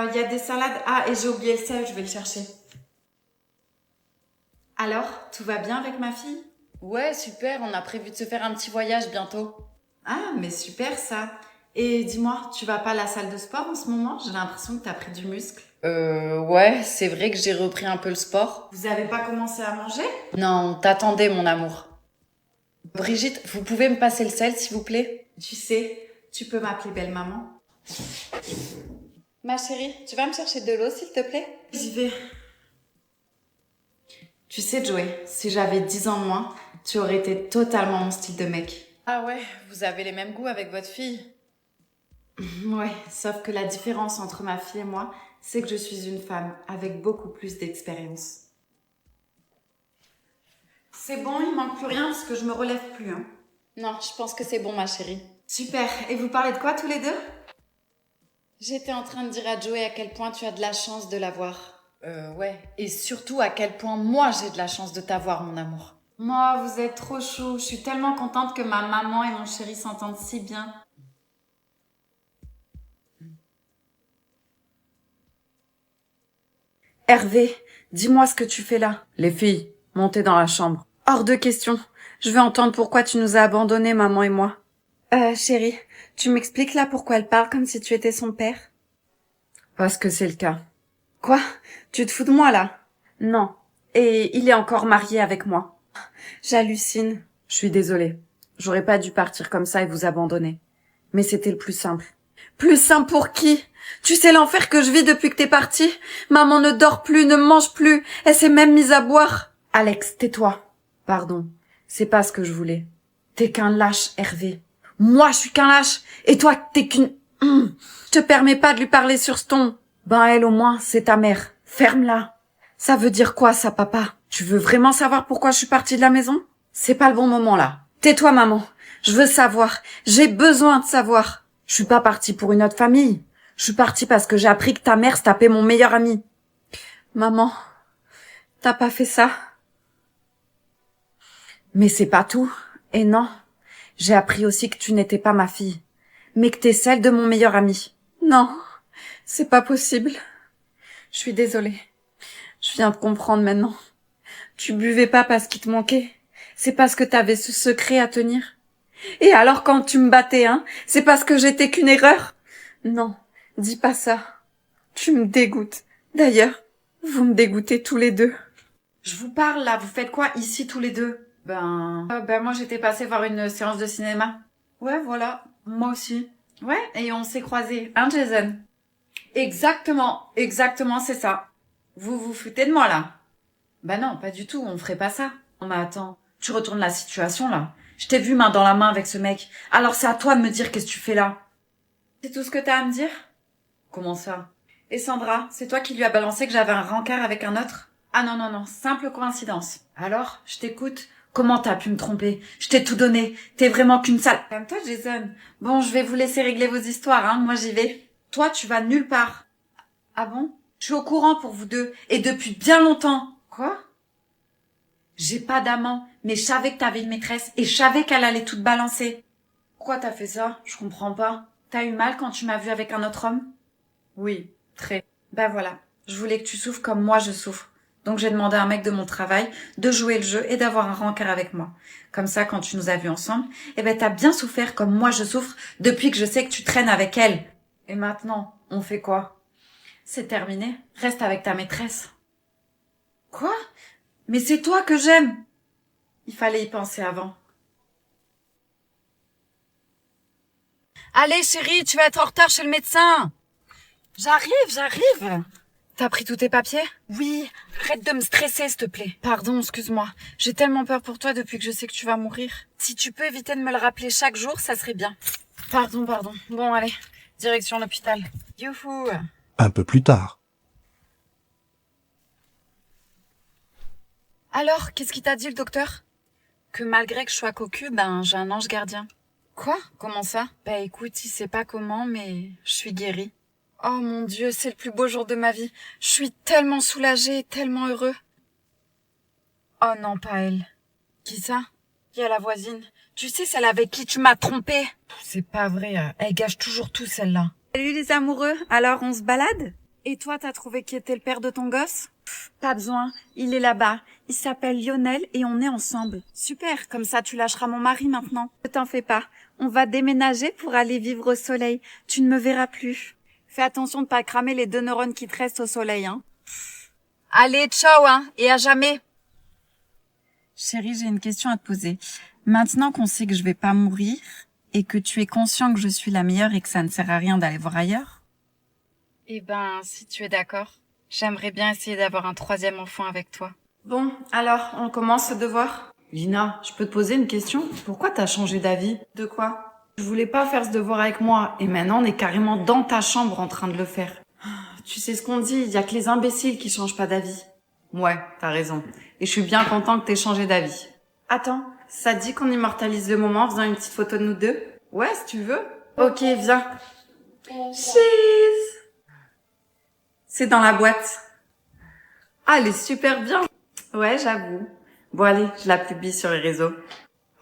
Il y a des salades. Ah, et j'ai oublié le sel, je vais le chercher. Alors, tout va bien avec ma fille? Ouais, super, on a prévu de se faire un petit voyage bientôt. Ah, mais super ça. Et dis-moi, tu vas pas à la salle de sport en ce moment? J'ai l'impression que t'as pris du muscle. Ouais, c'est vrai que j'ai repris un peu le sport. Vous avez pas commencé à manger? Non, t'attendais, mon amour. Brigitte, vous pouvez me passer le sel, s'il vous plaît? Tu sais, tu peux m'appeler belle maman. Ma chérie, tu vas me chercher de l'eau, s'il te plaît? J'y vais. Tu sais, Joey, si j'avais 10 ans de moins, tu aurais été totalement mon style de mec. Ah ouais, vous avez les mêmes goûts avec votre fille. Ouais, sauf que la différence entre ma fille et moi, c'est que je suis une femme avec beaucoup plus d'expérience. C'est bon, il manque plus rien parce que je me relève plus, hein. Non, je pense que c'est bon, ma chérie. Super. Et vous parlez de quoi tous les deux? J'étais en train de dire à Joey à quel point tu as de la chance de l'avoir. Ouais. Et surtout à quel point moi j'ai de la chance de t'avoir, mon amour. Moi, vous êtes trop chou. Je suis tellement contente que ma maman et mon chéri s'entendent si bien. Hervé, dis-moi ce que tu fais là. Les filles, montez dans la chambre. Hors de question. Je veux entendre pourquoi tu nous as abandonnés, maman et moi. Chérie, tu m'expliques là pourquoi elle parle comme si tu étais son père? Parce que c'est le cas. Quoi? Tu te fous de moi là? Non. Et il est encore marié avec moi. J'hallucine. Je suis désolée. J'aurais pas dû partir comme ça et vous abandonner. Mais c'était le plus simple. Plus simple pour qui? Tu sais l'enfer que je vis depuis que t'es parti? Maman ne dort plus, ne mange plus. Elle s'est même mise à boire. Alex, tais-toi. Pardon. C'est pas ce que je voulais. T'es qu'un lâche, Hervé. Moi, je suis qu'un lâche. Et toi, t'es qu'une... Je te permets pas de lui parler sur ce ton. Ben elle, au moins, c'est ta mère. Ferme-la. Ça veut dire quoi, ça, papa? Tu veux vraiment savoir pourquoi je suis partie de la maison? C'est pas le bon moment, là. Tais-toi, maman. Je veux savoir. J'ai besoin de savoir. Je suis pas partie pour une autre famille. Je suis partie parce que j'ai appris que ta mère se tapait mon meilleur ami. Maman, t'as pas fait ça? Mais c'est pas tout. Et non, j'ai appris aussi que tu n'étais pas ma fille, mais que t'es celle de mon meilleur ami. Non, c'est pas possible. Je suis désolée. Je viens de comprendre maintenant. Tu buvais pas parce qu'il te manquait. C'est parce que t'avais ce secret à tenir. Et alors quand tu me battais, hein, c'est parce que j'étais qu'une erreur? Non, dis pas ça. Tu me dégoûtes. D'ailleurs, vous me dégoûtez tous les deux. Je vous parle là, vous faites quoi ici tous les deux? Moi j'étais passée voir une séance de cinéma. Ouais, voilà, moi aussi. Ouais, et on s'est croisés, hein Jason? Exactement, c'est ça. Vous vous foutez de moi là? Bah non, pas du tout, on ferait pas ça. Non mais attends, tu retournes la situation là. Je t'ai vu main dans la main avec ce mec. Alors c'est à toi de me dire qu'est-ce que tu fais là. C'est tout ce que t'as à me dire? Comment ça? Et Sandra, c'est toi qui lui as balancé que j'avais un rencard avec un autre? Ah non, non, non, simple coïncidence. Alors, je t'écoute. Comment t'as pu me tromper? Je t'ai tout donné. T'es vraiment qu'une sale... Calme-toi, Jason. Bon, je vais vous laisser régler vos histoires, hein. Moi, j'y vais. Toi, tu vas nulle part. Ah bon? Je suis au courant pour vous deux. Et depuis bien longtemps. Quoi? J'ai pas d'amant, mais je savais que t'avais une maîtresse et je savais qu'elle allait tout te balancer. Pourquoi t'as fait ça? Je comprends pas. T'as eu mal quand tu m'as vu avec un autre homme? Oui, très. Ben voilà. Je voulais que tu souffres comme moi je souffre. Donc j'ai demandé à un mec de mon travail de jouer le jeu et d'avoir un rencard avec moi. Comme ça, quand tu nous as vus ensemble, t'as bien souffert comme moi je souffre depuis que je sais que tu traînes avec elle. Et maintenant, on fait quoi? C'est terminé. Reste avec ta maîtresse. Quoi? Mais c'est toi que j'aime. Il fallait y penser avant. Allez chérie, tu vas être en retard chez le médecin. J'arrive. T'as pris tous tes papiers? Oui, arrête de me stresser, s'il te plaît. Pardon, excuse-moi. J'ai tellement peur pour toi depuis que je sais que tu vas mourir. Si tu peux éviter de me le rappeler chaque jour, ça serait bien. Pardon. Bon, allez, direction l'hôpital. Youhou. Un peu plus tard. Alors, qu'est-ce qu'il t'a dit, le docteur? Que malgré que je sois cocu, j'ai un ange gardien. Quoi? Comment ça? Écoute, il sait pas comment, mais je suis guérie. Oh mon Dieu, c'est le plus beau jour de ma vie. Je suis tellement soulagée, tellement heureux. Oh non, pas elle. Qui ça? Il y a la voisine. Tu sais, celle avec qui tu m'as trompée. C'est pas vrai, elle gâche toujours tout, celle-là. Salut les amoureux, alors on se balade? Et toi, t'as trouvé qui était le père de ton gosse? Pas besoin, il est là-bas. Il s'appelle Lionel et on est ensemble. Super, comme ça tu lâcheras mon mari maintenant. Ne t'en fais pas, on va déménager pour aller vivre au soleil. Tu ne me verras plus. Fais attention de pas cramer les 2 neurones qui te restent au soleil, hein. Allez, ciao, hein, et à jamais. Chérie, j'ai une question à te poser. Maintenant qu'on sait que je vais pas mourir et que tu es conscient que je suis la meilleure et que ça ne sert à rien d'aller voir ailleurs? Eh ben, si tu es d'accord, j'aimerais bien essayer d'avoir un 3e enfant avec toi. Bon, alors, on commence le devoir? Lina, je peux te poser une question? Pourquoi t'as changé d'avis? De quoi? Je voulais pas faire ce devoir avec moi, et maintenant on est carrément dans ta chambre en train de le faire. Tu sais ce qu'on dit, y a que les imbéciles qui changent pas d'avis. Ouais, t'as raison. Et je suis bien content que t'aies changé d'avis. Attends, ça te dit qu'on immortalise le moment en faisant une petite photo de nous deux? Ouais, si tu veux. Ok, viens. Cheese! C'est dans la boîte. Ah, elle est super bien. Ouais, j'avoue. Bon allez, je la publie sur les réseaux.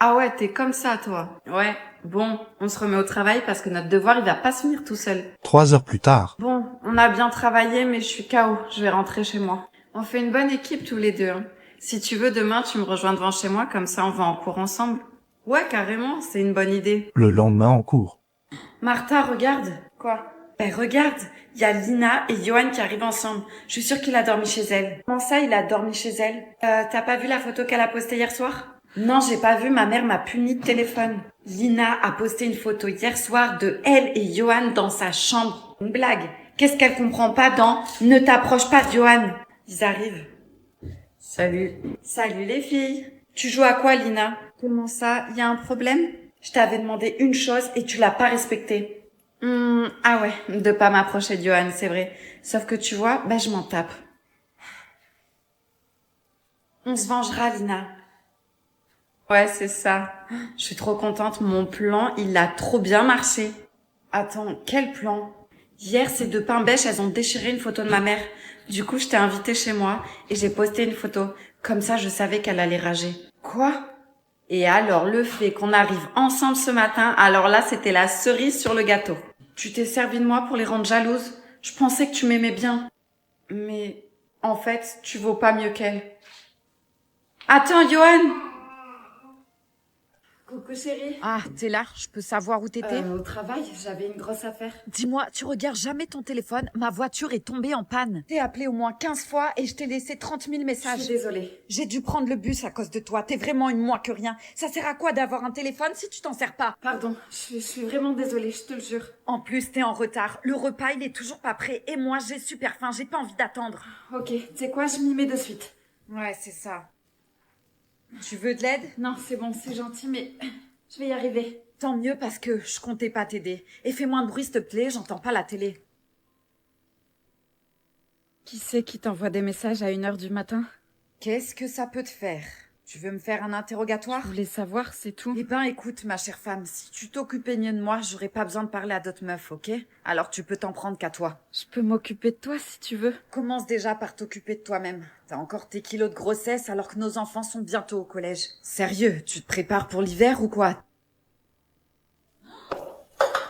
Ah ouais, t'es comme ça, toi. Ouais, bon, on se remet au travail parce que notre devoir, il va pas se finir tout seul. 3 heures plus tard. Bon, on a bien travaillé, mais je suis KO. Je vais rentrer chez moi. On fait une bonne équipe tous les deux, hein. Si tu veux, demain, tu me rejoins devant chez moi, comme ça on va en cours ensemble. Ouais, carrément, c'est une bonne idée. Le lendemain en cours. Martha, regarde. Quoi? Ben regarde, il y a Lina et Johan qui arrivent ensemble. Je suis sûre qu'il a dormi chez elle. Comment ça, il a dormi chez elle? T'as pas vu la photo qu'elle a postée hier soir? Non, j'ai pas vu, ma mère m'a puni de téléphone. Lina a posté une photo hier soir de elle et Johan dans sa chambre. Une blague. Qu'est-ce qu'elle comprend pas dans « Ne t'approche pas de Johan ». Ils arrivent. Salut. Salut les filles. Tu joues à quoi, Lina? Comment ça? Y a un problème? Je t'avais demandé une chose et tu l'as pas respectée. Ah ouais, de pas m'approcher de Johan, c'est vrai. Sauf que tu vois, ben je m'en tape. On se vengera, Lina. Ouais, c'est ça. Je suis trop contente, mon plan, il a trop bien marché. Attends, quel plan? Hier, ces 2 pains bêches, elles ont déchiré une photo de ma mère. Du coup, je t'ai invitée chez moi et j'ai posté une photo. Comme ça, je savais qu'elle allait rager. Quoi? Et alors, le fait qu'on arrive ensemble ce matin, alors là, c'était la cerise sur le gâteau. Tu t'es servi de moi pour les rendre jalouses. Je pensais que tu m'aimais bien. Mais, en fait, tu vaux pas mieux qu'elle. Attends, Johan! Coucou chérie. Ah, t'es là, je peux savoir où t'étais? Au travail, j'avais une grosse affaire. Dis-moi, tu regardes jamais ton téléphone? Ma voiture est tombée en panne. T'es appelé au moins 15 fois et je t'ai laissé 30 000 Je messages. suis désolée. J'ai dû prendre le bus à cause de toi. T'es vraiment une moins que rien. Ça sert à quoi d'avoir un téléphone si tu t'en sers pas? Pardon, je suis vraiment désolée, je te le jure. En plus, t'es en retard. Le repas, il est toujours pas prêt. Et moi, j'ai super faim. J'ai pas envie d'attendre. Ok, tu sais quoi, je m'y mets de suite. Ouais, c'est ça. Tu veux de l'aide? Non, c'est bon, c'est gentil, mais je vais y arriver. Tant mieux parce que je comptais pas t'aider. Et fais moins de bruit, s'il te plaît, j'entends pas la télé. Qui c'est qui t'envoie des messages à 1h du matin? Qu'est-ce que ça peut te faire? Tu veux me faire un interrogatoire? Je voulais savoir, c'est tout. Eh ben, écoute, ma chère femme, si tu t'occupais mieux de moi, j'aurais pas besoin de parler à d'autres meufs, ok? Alors tu peux t'en prendre qu'à toi. Je peux m'occuper de toi si tu veux. Commence déjà par t'occuper de toi-même. T'as encore tes kilos de grossesse alors que nos enfants sont bientôt au collège. Sérieux, tu te prépares pour l'hiver ou quoi?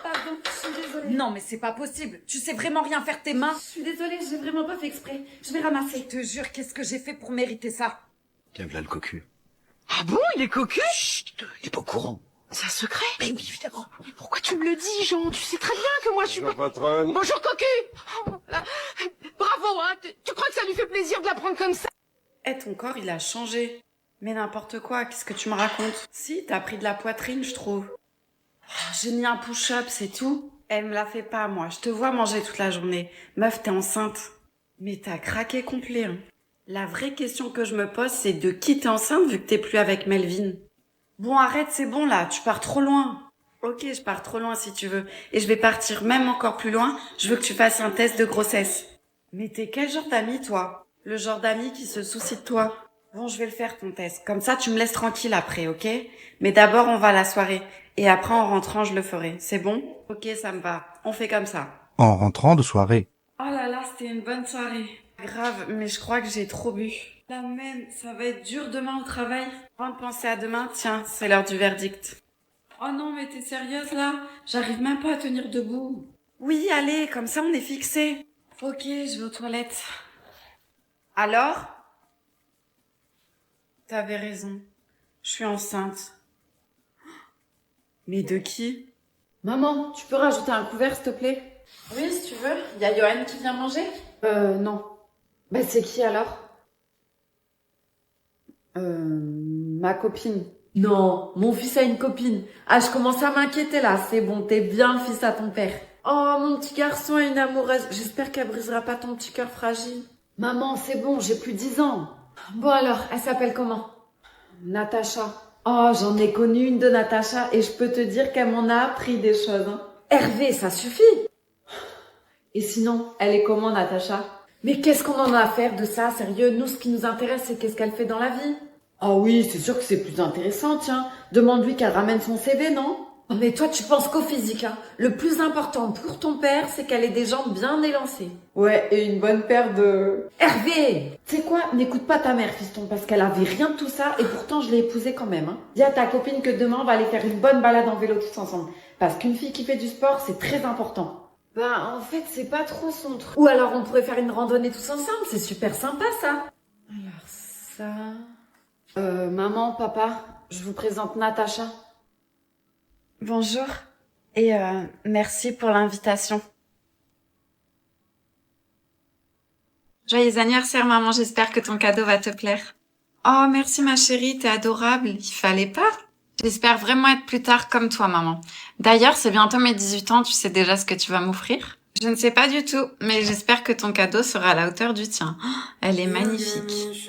Pardon, je suis désolée. Non, mais c'est pas possible. Tu sais vraiment rien faire de tes mains. Je suis désolée, j'ai vraiment pas fait exprès. Je vais ramasser. Je te jure, qu'est-ce que j'ai fait pour mériter ça? Tiens, voilà le cocu. Ah bon, il est cocu? Chut, il est pas au courant. C'est un secret? Mais oui, évidemment. Mais pourquoi tu me le dis, Jean? Tu sais très bien que moi je suis... Bonjour, patronne. Bonjour, cocu! Oh, là. Bravo, hein? Tu crois que ça lui fait plaisir de la prendre comme ça? Ton corps, il a changé. Mais n'importe quoi, qu'est-ce que tu me racontes? Si, t'as pris de la poitrine, je trouve. J'ai mis un push-up, c'est tout. Elle me la fait pas, moi. Je te vois manger toute la journée. Meuf, t'es enceinte. Mais t'as craqué complet, hein. La vraie question que je me pose, c'est de qui t'es enceinte vu que t'es plus avec Melvin. Bon, arrête, c'est bon là, tu pars trop loin. Ok, je pars trop loin si tu veux. Et je vais partir même encore plus loin. Je veux que tu fasses un test de grossesse. Mais t'es quel genre d'ami, toi? Le genre d'ami qui se soucie de toi. Bon, je vais le faire ton test. Comme ça, tu me laisses tranquille après, ok? Mais d'abord, on va à la soirée. Et après, en rentrant, je le ferai. C'est bon? Ok, ça me va. On fait comme ça. En rentrant de soirée. Oh là là, c'était une bonne soirée. Grave, mais je crois que j'ai trop bu. La même, ça va être dur demain au travail. Avant de penser à demain, tiens, c'est l'heure du verdict. Oh non, mais t'es sérieuse là? J'arrive même pas à tenir debout. Oui, allez, comme ça on est fixé. Ok, je vais aux toilettes. Alors? T'avais raison. Je suis enceinte. Mais de qui? Maman, tu peux rajouter un couvert, s'il te plaît? Oui, si tu veux. Y a Johan qui vient manger? Non. Bah, c'est qui alors? Ma copine. Non, mon fils a une copine. Ah, je commence à m'inquiéter là. C'est bon, t'es bien le fils à ton père. Oh, mon petit garçon a une amoureuse. J'espère qu'elle brisera pas ton petit cœur fragile. Maman, c'est bon, j'ai plus 10 ans. Bon alors, elle s'appelle comment? Natacha. Oh, j'en ai connu une de Natacha et je peux te dire qu'elle m'en a appris des choses. Hein. Hervé, ça suffit. Et sinon, elle est comment, Natacha? Mais qu'est-ce qu'on en a à faire de ça, sérieux? Nous, ce qui nous intéresse, c'est qu'est-ce qu'elle fait dans la vie. Ah oui, c'est sûr que c'est plus intéressant, tiens. Demande-lui qu'elle ramène son CV, non? Oh, mais toi, tu penses qu'au physique, hein. Le plus important pour ton père, c'est qu'elle ait des jambes bien élancées. Ouais, et une bonne paire de... Hervé! Tu sais quoi? N'écoute pas ta mère, fiston, parce qu'elle avait rien de tout ça, et pourtant je l'ai épousée quand même, hein. Dis à ta copine que demain, on va aller faire une bonne balade en vélo tous ensemble. Parce qu'une fille qui fait du sport, c'est très important. Bah, en fait, c'est pas trop son truc. Ou alors, on pourrait faire une randonnée tous ensemble, c'est super sympa, ça. Alors, ça... Maman, papa, je vous présente Natacha. Bonjour. Et merci pour l'invitation. Joyeux anniversaire, maman. J'espère que ton cadeau va te plaire. Oh, merci, ma chérie. T'es adorable. Il fallait pas. J'espère vraiment être plus tard comme toi, maman. D'ailleurs, c'est bientôt mes 18 ans. Tu sais déjà ce que tu vas m'offrir? Je ne sais pas du tout, mais j'espère que ton cadeau sera à la hauteur du tien. Oh, elle est magnifique.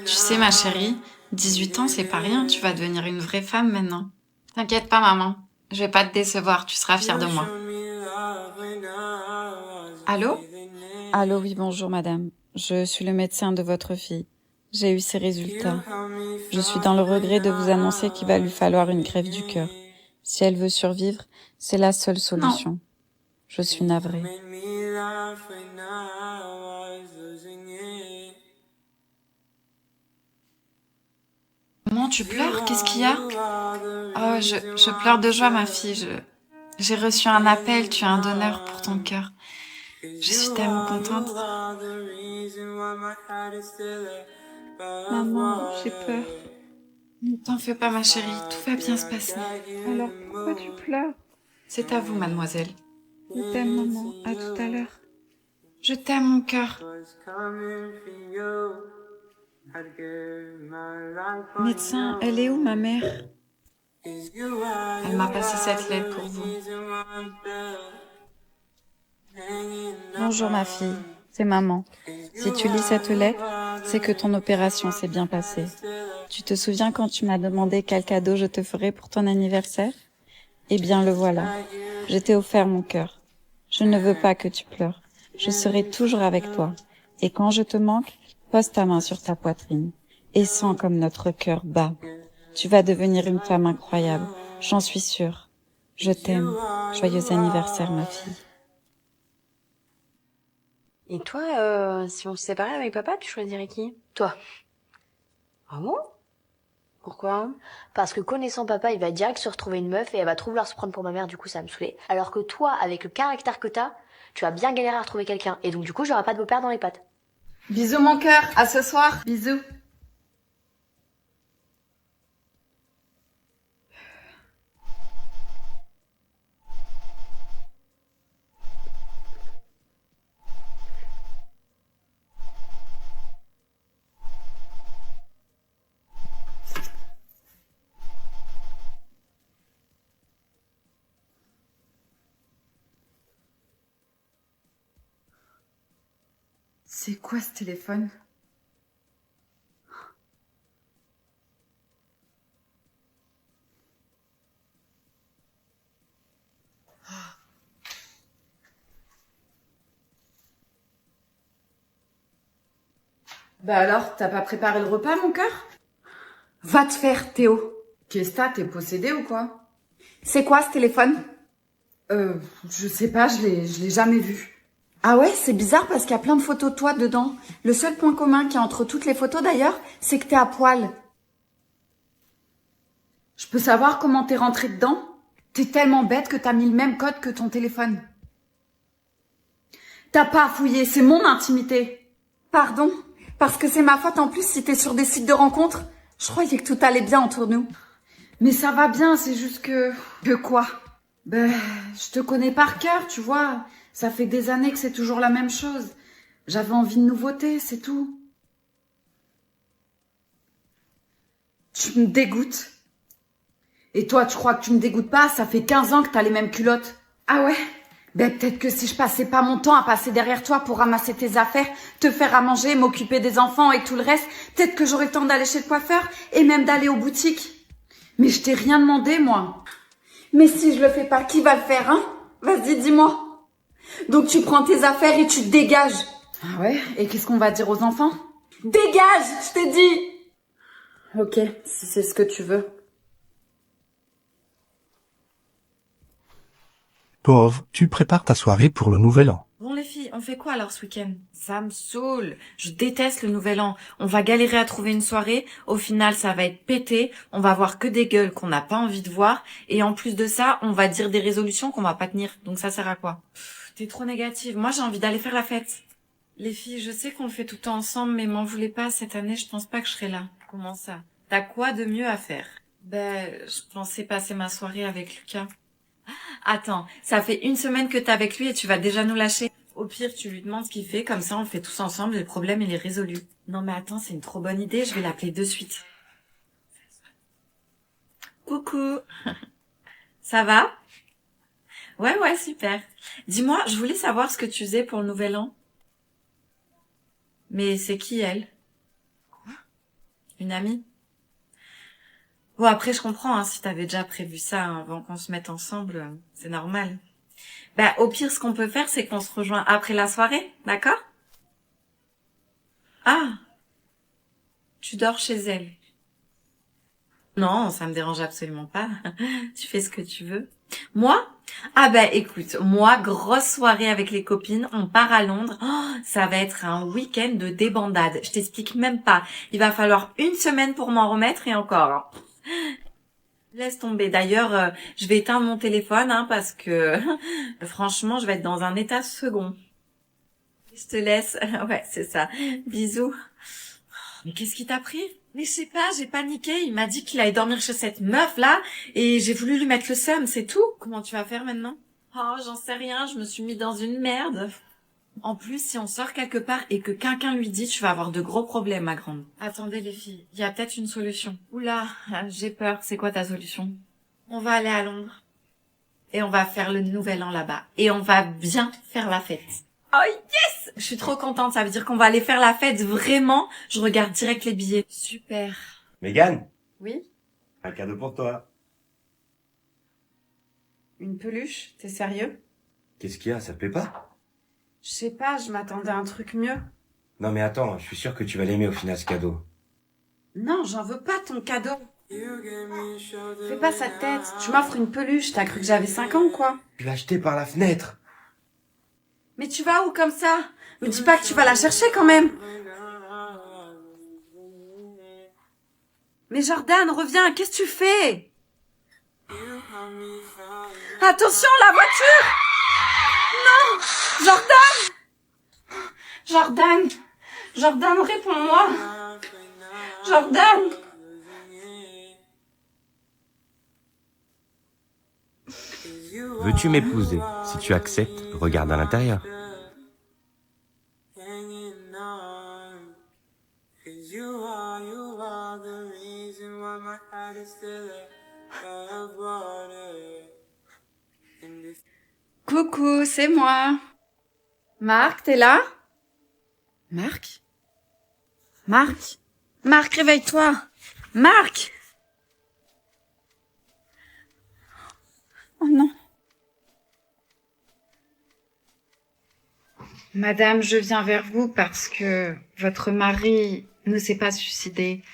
Tu sais, ma chérie, 18 ans, c'est pas rien. Tu vas devenir une vraie femme maintenant. T'inquiète pas, maman. Je vais pas te décevoir. Tu seras fière de moi. Allô? Allô, oui, bonjour, madame. Je suis le médecin de votre fille. J'ai eu ses résultats. Je suis dans le regret de vous annoncer qu'il va lui falloir une greffe du cœur. Si elle veut survivre, c'est la seule solution. Je suis navrée. Maman, tu pleures? Qu'est-ce qu'il y a? Oh, je pleure de joie, ma fille. J'ai reçu un appel. Tu as un donneur pour ton cœur. Je suis tellement contente. Maman, j'ai peur. Ne t'en fais pas, ma chérie. Tout va bien se passer. Alors, pourquoi tu pleures? C'est à vous, mademoiselle. Je t'aime, maman. À tout à l'heure. Je t'aime, mon cœur. Médecin, elle est où, ma mère? Elle m'a passé cette lettre pour vous. Bonjour, ma fille. C'est maman. Si tu lis cette lettre, c'est que ton opération s'est bien passée. Tu te souviens quand tu m'as demandé quel cadeau je te ferais pour ton anniversaire? Eh bien, le voilà. Je t'ai offert mon cœur. Je ne veux pas que tu pleures. Je serai toujours avec toi. Et quand je te manque, pose ta main sur ta poitrine et sens comme notre cœur bat. Tu vas devenir une femme incroyable. J'en suis sûre. Je t'aime. Joyeux anniversaire, ma fille. Et toi, si on se séparait avec papa, tu choisirais qui? Toi. Ah bon? Pourquoi? Parce que connaissant papa, il va direct se retrouver une meuf et elle va trop vouloir se prendre pour ma mère, du coup ça va me saouler. Alors que toi, avec le caractère que t'as, tu vas bien galérer à retrouver quelqu'un. Et donc du coup, j'aurai pas de beau-père dans les pattes. Bisous, mon cœur. À ce soir. Bisous. C'est quoi ce téléphone? Bah alors, t'as pas préparé le repas, mon cœur? Va te faire, Théo. Qu'est-ce que t'as? T'es possédé ou quoi? C'est quoi ce téléphone? Je sais pas, je l'ai jamais vu. Ah ouais, c'est bizarre parce qu'il y a plein de photos de toi dedans. Le seul point commun qu'il y a entre toutes les photos d'ailleurs, c'est que t'es à poil. Je peux savoir comment t'es rentrée dedans? T'es tellement bête que t'as mis le même code que ton téléphone. T'as pas à fouiller, c'est mon intimité. Pardon, parce que c'est ma faute en plus si t'es sur des sites de rencontres. Je croyais que tout allait bien entre nous. Mais ça va bien, c'est juste que... Que quoi? Ben, je te connais par cœur, tu vois. Ça fait des années que c'est toujours la même chose. J'avais envie de nouveauté, c'est tout. Tu me dégoûtes. Et toi, tu crois que tu me dégoûtes pas? Ça fait 15 ans que t'as les mêmes culottes. Ah ouais? Ben, peut-être que si je passais pas mon temps à passer derrière toi pour ramasser tes affaires, te faire à manger, m'occuper des enfants et tout le reste, peut-être que j'aurais le temps d'aller chez le coiffeur et même d'aller aux boutiques. Mais je t'ai rien demandé, moi. Mais si je le fais pas, qui va le faire, hein? Vas-y, dis-moi. Donc tu prends tes affaires et tu te dégages. Ah ouais? Et qu'est-ce qu'on va dire aux enfants? Dégage, je t'ai dit! Ok, si c'est ce que tu veux. Pauvre, tu prépares ta soirée pour le nouvel an. Bon les filles, on fait quoi alors ce week-end? Ça me saoule. Je déteste le nouvel an. On va galérer à trouver une soirée. Au final, ça va être pété. On va voir que des gueules qu'on n'a pas envie de voir. Et en plus de ça, on va dire des résolutions qu'on va pas tenir. Donc ça sert à quoi? T'es trop négative. Moi, j'ai envie d'aller faire la fête. Les filles, je sais qu'on le fait tout le temps ensemble, mais m'en voulez pas. Cette année, je pense pas que je serai là. Comment ça? T'as quoi de mieux à faire? Ben, je pensais passer ma soirée avec Lucas. Attends, ça fait 1 semaine que t'es avec lui et tu vas déjà nous lâcher. Au pire, tu lui demandes ce qu'il fait, comme ça on le fait tous ensemble et le problème il est résolu. Non mais attends, c'est une trop bonne idée, je vais l'appeler de suite. Coucou. Ça va? Ouais, super. Dis-moi, je voulais savoir ce que tu faisais pour le nouvel an. Mais c'est qui elle? Quoi? Une amie? Bon, après, je comprends, hein, si t'avais déjà prévu ça avant qu'on se mette ensemble, c'est normal. Bah, au pire, ce qu'on peut faire, c'est qu'on se rejoint après la soirée, d'accord? Ah, tu dors chez elle. Non, ça me dérange absolument pas. Tu fais ce que tu veux. Moi? Ah bah écoute, moi, grosse soirée avec les copines, on part à Londres. Oh, ça va être un week-end de débandade. Je t'explique même pas. Il va falloir 1 semaine pour m'en remettre et encore. Hein. Laisse tomber. D'ailleurs, je vais éteindre mon téléphone hein, parce que franchement, je vais être dans un état second. Je te laisse. Ouais, c'est ça. Bisous. Mais qu'est-ce qui t'a pris? Mais je sais pas, j'ai paniqué. Il m'a dit qu'il allait dormir chez cette meuf là et j'ai voulu lui mettre le seum, c'est tout. Comment tu vas faire maintenant? Oh, j'en sais rien, je me suis mis dans une merde. En plus, si on sort quelque part et que quelqu'un lui dit, tu vas avoir de gros problèmes, ma grande. Attendez les filles, il y a peut-être une solution. Oula, j'ai peur. C'est quoi ta solution? On va aller à Londres. Et on va faire le nouvel an là-bas. Et on va bien faire la fête. Oh yes! Je suis trop contente, ça veut dire qu'on va aller faire la fête, vraiment. Je regarde direct les billets. Super. Mégane, Oui? un cadeau pour toi. Une peluche? T'es sérieux? Qu'est-ce qu'il y a, ça te plaît pas? Je sais pas, je m'attendais à un truc mieux. Non mais attends, je suis sûr que tu vas l'aimer au final ce cadeau. Non, j'en veux pas ton cadeau. Fais pas sa tête. Tu m'offres une peluche, t'as cru que j'avais 5 ans ou quoi? Tu l'as acheté par la fenêtre. Mais tu vas où comme ça? Me dis pas que tu vas la chercher quand même. Mais Jordan, reviens, qu'est-ce que tu fais? Attention, la voiture! Non! Jordan! Jordan, réponds-moi! Jordan! Veux-tu m'épouser? Si tu acceptes, regarde à l'intérieur. Coucou, c'est moi. Marc, t'es là? Marc? Marc? Marc, réveille-toi. Marc! Oh non. Madame, je viens vers vous parce que votre mari ne s'est pas suicidé.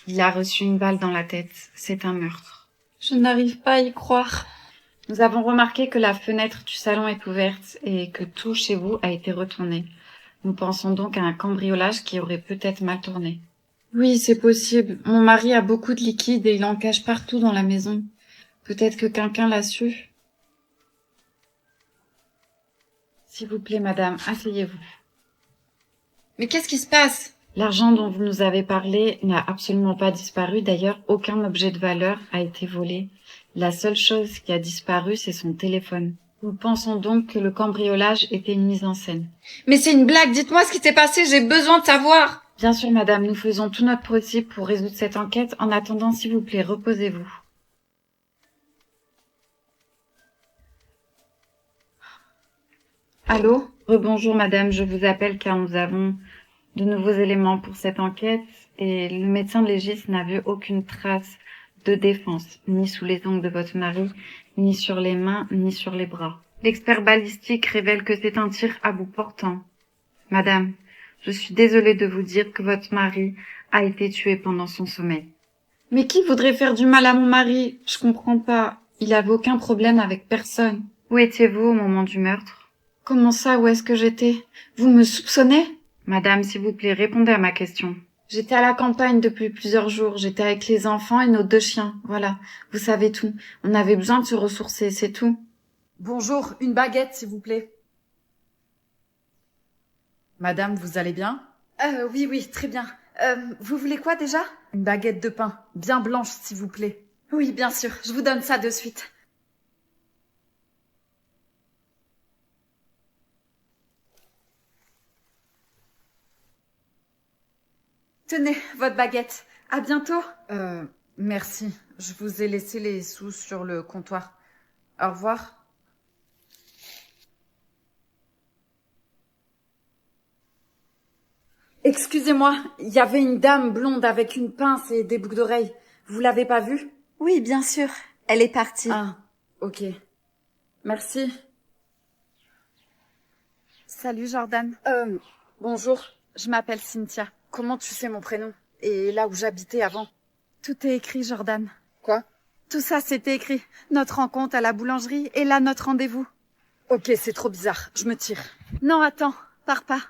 Il a reçu une balle dans la tête. C'est un meurtre. Je n'arrive pas à y croire. Nous avons remarqué que la fenêtre du salon est ouverte et que tout chez vous a été retourné. Nous pensons donc à un cambriolage qui aurait peut-être mal tourné. Oui, c'est possible. Mon mari a beaucoup de liquide et il en cache partout dans la maison. Peut-être que quelqu'un l'a su. S'il vous plaît, madame, asseyez-vous. Mais qu'est-ce qui se passe? L'argent dont vous nous avez parlé n'a absolument pas disparu. D'ailleurs, aucun objet de valeur a été volé. La seule chose qui a disparu, c'est son téléphone. Nous pensons donc que le cambriolage était une mise en scène. Mais c'est une blague, dites-moi ce qui s'est passé, j'ai besoin de savoir. Bien sûr, madame, nous faisons tout notre possible pour résoudre cette enquête. En attendant, s'il vous plaît, reposez-vous. Allô? Rebonjour, madame, je vous appelle car nous avons de nouveaux éléments pour cette enquête et le médecin légiste n'a vu aucune trace de défense, ni sous les ongles de votre mari, ni sur les mains, ni sur les bras. L'expert balistique révèle que c'est un tir à bout portant. Madame, je suis désolée de vous dire que votre mari a été tué pendant son sommeil. Mais qui voudrait faire du mal à mon mari? Je comprends pas. Il avait aucun problème avec personne. Où étiez-vous au moment du meurtre? Comment ça, où est-ce que j'étais? Vous me soupçonnez? Madame, s'il vous plaît, répondez à ma question. J'étais à la campagne depuis plusieurs jours. J'étais avec les enfants et nos 2 chiens. Voilà, vous savez tout. On avait besoin de se ressourcer, c'est tout. Bonjour, une baguette, s'il vous plaît. Madame, vous allez bien? Oui, très bien. Vous voulez quoi déjà? Une baguette de pain, bien blanche, s'il vous plaît. Oui, bien sûr, je vous donne ça de suite. Tenez, votre baguette. À bientôt. Merci. Je vous ai laissé les sous sur le comptoir. Au revoir. Excusez-moi, il y avait une dame blonde avec une pince et des boucles d'oreilles. Vous l'avez pas vue? Oui, bien sûr. Elle est partie. Ah, ok. Merci. Salut Jordan. Bonjour. Je m'appelle Cynthia. Comment tu sais mon prénom? Et là où j'habitais avant? Tout est écrit, Jordan. Quoi? Tout ça, c'était écrit. Notre rencontre à la boulangerie et là, notre rendez-vous. Ok, c'est trop bizarre. Je me tire. Non, attends. Pars pas.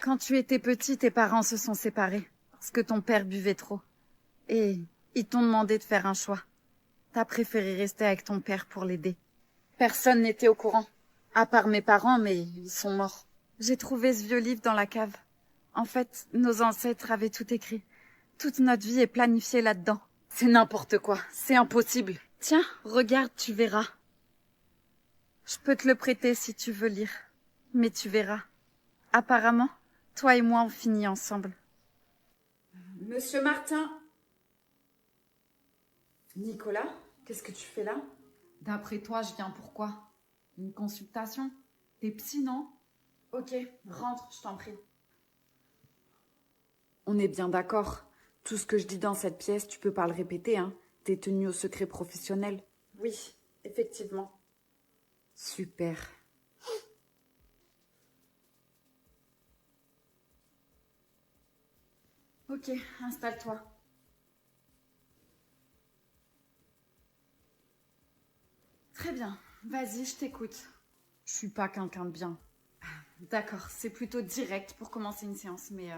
Quand tu étais petit, tes parents se sont séparés. Parce que ton père buvait trop. Et ils t'ont demandé de faire un choix. T'as préféré rester avec ton père pour l'aider. Personne n'était au courant. À part mes parents, mais ils sont morts. J'ai trouvé ce vieux livre dans la cave. En fait, nos ancêtres avaient tout écrit. Toute notre vie est planifiée là-dedans. C'est n'importe quoi. C'est impossible. Tiens, regarde, tu verras. Je peux te le prêter si tu veux lire. Mais tu verras. Apparemment, toi et moi, on finit ensemble. Monsieur Martin. Nicolas, qu'est-ce que tu fais là? D'après toi, je viens pourquoi? Une consultation? T'es psy, non? Ok, rentre, je t'en prie. On est bien d'accord. Tout ce que je dis dans cette pièce, tu peux pas le répéter, hein. T'es tenu au secret professionnel. Oui, effectivement. Super. Ok, installe-toi. Très bien. Vas-y, je t'écoute. Je suis pas quelqu'un de bien. D'accord, c'est plutôt direct pour commencer une séance, mais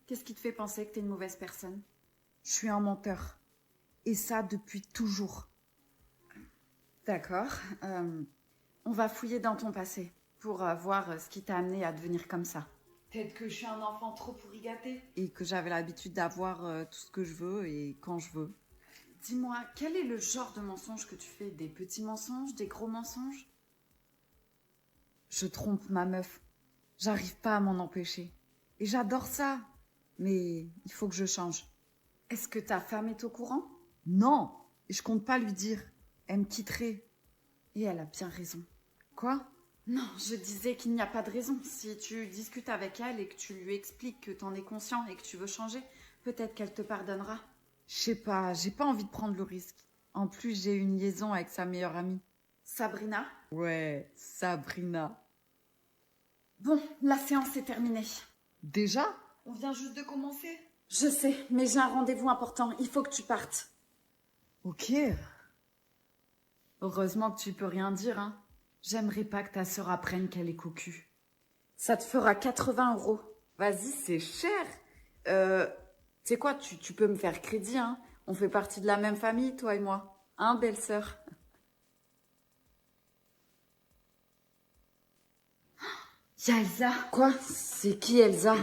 qu'est-ce qui te fait penser que t'es une mauvaise personne? Je suis un menteur. Et ça depuis toujours. D'accord. On va fouiller dans ton passé pour voir ce qui t'a amené à devenir comme ça. Peut-être que je suis un enfant trop pourri gâté. Et que j'avais l'habitude d'avoir tout ce que je veux et quand je veux. Dis-moi, quel est le genre de mensonge que tu fais? Des petits mensonges? Des gros mensonges? Je trompe ma meuf. J'arrive pas à m'en empêcher. Et j'adore ça. Mais il faut que je change. Est-ce que ta femme est au courant? Non, je compte pas lui dire. Elle me quitterait. Et elle a bien raison. Quoi? Non, je disais qu'il n'y a pas de raison. Si tu discutes avec elle et que tu lui expliques que t'en es conscient et que tu veux changer, peut-être qu'elle te pardonnera. Je sais pas, j'ai pas envie de prendre le risque. En plus, j'ai une liaison avec sa meilleure amie. Sabrina? Ouais, Sabrina. Bon, la séance est terminée. Déjà? On vient juste de commencer. Je sais, mais j'ai un rendez-vous important. Il faut que tu partes. Ok. Heureusement que tu peux rien dire, hein. J'aimerais pas que ta sœur apprenne qu'elle est cocu. Ça te fera 80 €. Vas-y, c'est cher. Tu sais quoi, tu peux me faire crédit, hein. On fait partie de la même famille, toi et moi. Hein, belle-sœur? Y'a Elsa. Quoi? C'est qui Elsa?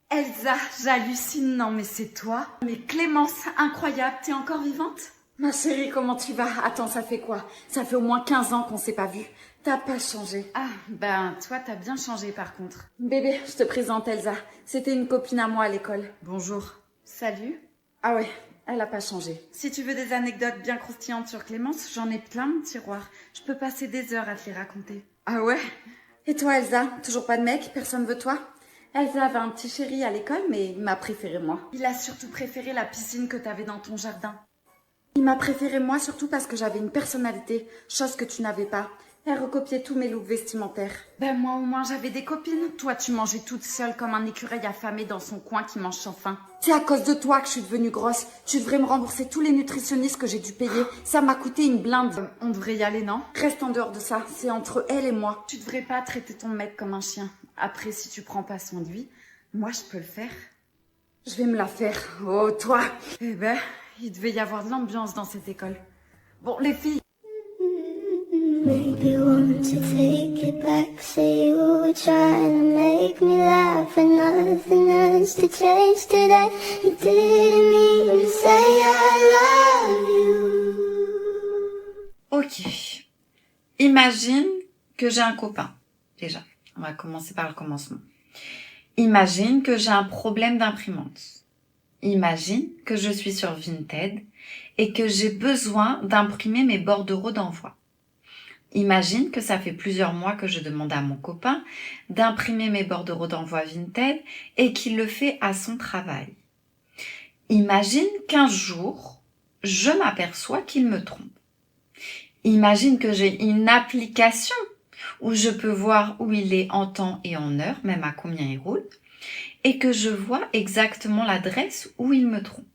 Elsa, j'hallucine, non mais c'est toi. Mais Clémence, incroyable, t'es encore vivante? Ma chérie, comment tu vas? Attends, ça fait quoi? Ça fait au moins 15 ans qu'on s'est pas vu. T'as pas changé. Ah, ben toi t'as bien changé par contre. Bébé, je te présente Elsa. C'était une copine à moi à l'école. Bonjour. Salut. Ah ouais, elle a pas changé. Si tu veux des anecdotes bien croustillantes sur Clémence, j'en ai plein de tiroirs. Je peux passer des heures à te les raconter. Ah ouais? Et toi Elsa? Toujours pas de mec? Personne veut toi? Elsa avait un petit chéri à l'école, mais il m'a préféré moi. Il a surtout préféré la piscine que t'avais dans ton jardin. Il m'a préféré moi surtout parce que j'avais une personnalité, chose que tu n'avais pas. Elle recopiait tous mes looks vestimentaires. Ben moi au moins j'avais des copines. Toi tu mangeais toute seule comme un écureuil affamé dans son coin qui mange sans faim. C'est à cause de toi que je suis devenue grosse. Tu devrais me rembourser tous les nutritionnistes que j'ai dû payer. Ça m'a coûté une blinde. On devrait y aller, non? Reste en dehors de ça. C'est entre elle et moi. Tu devrais pas traiter ton mec comme un chien. Après si tu prends pas soin de lui, moi je peux le faire. Je vais me la faire. Oh, toi. Eh ben, il devait y avoir de l'ambiance dans cette école. Bon, les filles. Maybe want to take it back. Say you were trying to make me laugh, and nothing else to change today. You didn't mean to say I love you. Ok. Imagine que j'ai un copain. Déjà, on va commencer par le commencement. Imagine que j'ai un problème d'imprimante. Imagine que je suis sur Vinted et que j'ai besoin d'imprimer mes bordereaux d'envoi. Imagine que ça fait plusieurs mois que je demande à mon copain d'imprimer mes bordereaux d'envoi Vinted et qu'il le fait à son travail. Imagine qu'un jour, je m'aperçois qu'il me trompe. Imagine que j'ai une application où je peux voir où il est en temps et en heure, même à combien il roule, et que je vois exactement l'adresse où il me trompe.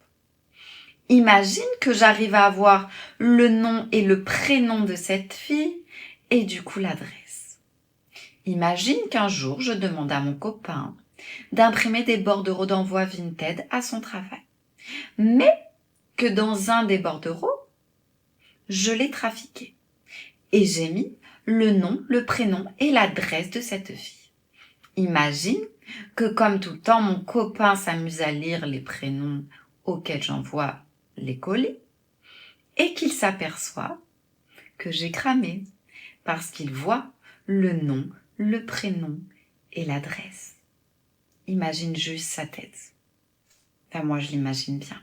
Imagine que j'arrive à avoir le nom et le prénom de cette fille et du coup l'adresse. Imagine qu'un jour, je demande à mon copain d'imprimer des bordereaux d'envoi Vinted à son travail. Mais que dans un des bordereaux, je l'ai trafiqué. Et j'ai mis le nom, le prénom et l'adresse de cette fille. Imagine que comme tout le temps, mon copain s'amuse à lire les prénoms auxquels j'envoie les colis et qu'il s'aperçoit que j'ai cramé parce qu'il voit le nom, le prénom et l'adresse. Imagine juste sa tête. Enfin, moi, je l'imagine bien.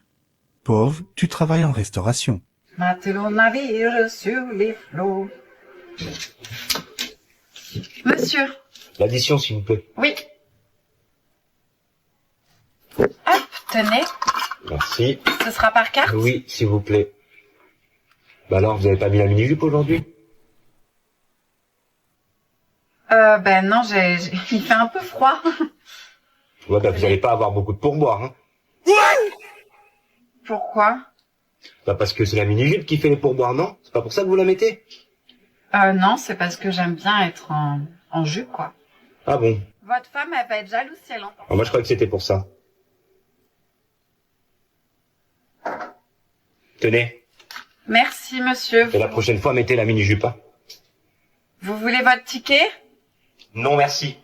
Pauvre, tu travailles en restauration. Matelot navire sur les flots. Monsieur. L'addition, s'il vous plaît. Oui. Hop, tenez. Merci. Ce sera par carte? Oui, s'il vous plaît. Bah alors, vous avez pas mis la mini-jupe aujourd'hui? Ben non, il fait un peu froid. Ouais, bah vous allez pas avoir beaucoup de pourboire, hein. Pourquoi? Bah parce que c'est la mini-jupe qui fait les pourboires, non? C'est pas pour ça que vous la mettez? Non, c'est parce que j'aime bien être en jupe, quoi. Ah bon? Votre femme, elle va être jalouse si elle entend. Ah, moi je croyais que c'était pour ça. Tenez. Merci, monsieur. Et la prochaine fois, mettez la mini-jupe, hein. Vous voulez votre ticket? Non, merci.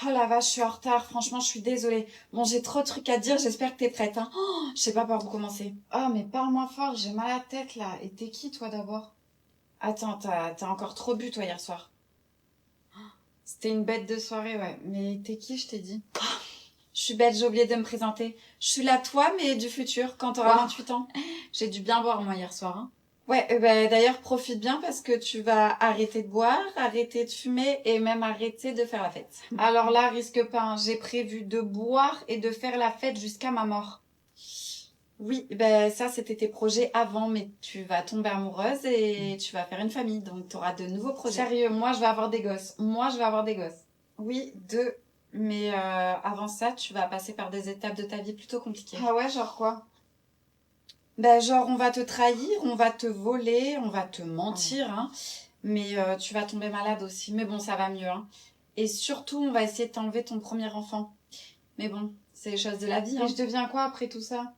Oh la vache, je suis en retard. Franchement, je suis désolée. Bon, j'ai trop de trucs à dire. J'espère que t'es prête, hein. Oh, je sais pas par où commencer. Oh, mais parle-moi fort. J'ai mal à la tête, là. Et t'es qui, toi, d'abord? Attends, t'as encore trop bu, toi, hier soir. Oh, c'était une bête de soirée, ouais. Mais t'es qui, je t'ai dit? Oh, je suis bête, j'ai oublié de me présenter. Je suis la toi, mais du futur, quand t'auras 28 ans. J'ai dû bien boire, moi, hier soir, hein. Ouais, d'ailleurs, profite bien parce que tu vas arrêter de boire, arrêter de fumer et même arrêter de faire la fête. Alors là, risque pas, hein. J'ai prévu de boire et de faire la fête jusqu'à ma mort. Oui, ça, c'était tes projets avant, mais tu vas tomber amoureuse et tu vas faire une famille, donc tu auras de nouveaux projets. Sérieux, moi, je vais avoir des gosses. Oui, 2. Mais avant ça, tu vas passer par des étapes de ta vie plutôt compliquées. Ah ouais, genre quoi? Genre, on va te trahir, on va te voler, on va te mentir, hein. Mais tu vas tomber malade aussi. Mais bon, ça va mieux, hein. Et surtout, on va essayer de t'enlever ton premier enfant. Mais bon, C'est les choses de la vie. Et je deviens quoi après tout ça?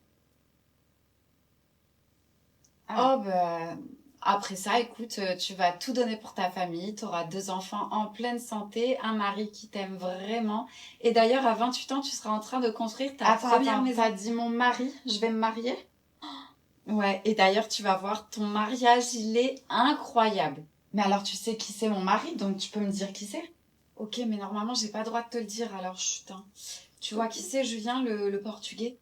Oh, bah, après ça, écoute, tu vas tout donner pour ta famille. Tu auras 2 enfants en pleine santé, un mari qui t'aime vraiment. Et d'ailleurs, à 28 ans, tu seras en train de construire ta première maison. T'as dit mon mari? Je vais me marier? Ouais, et d'ailleurs, tu vas voir, ton mariage, il est incroyable. Mais alors tu sais qui c'est mon mari, donc tu peux me dire qui c'est? Ok, mais normalement, j'ai pas le droit de te le dire, alors chut, hein. Tu vois qui c'est, Julien, le portugais?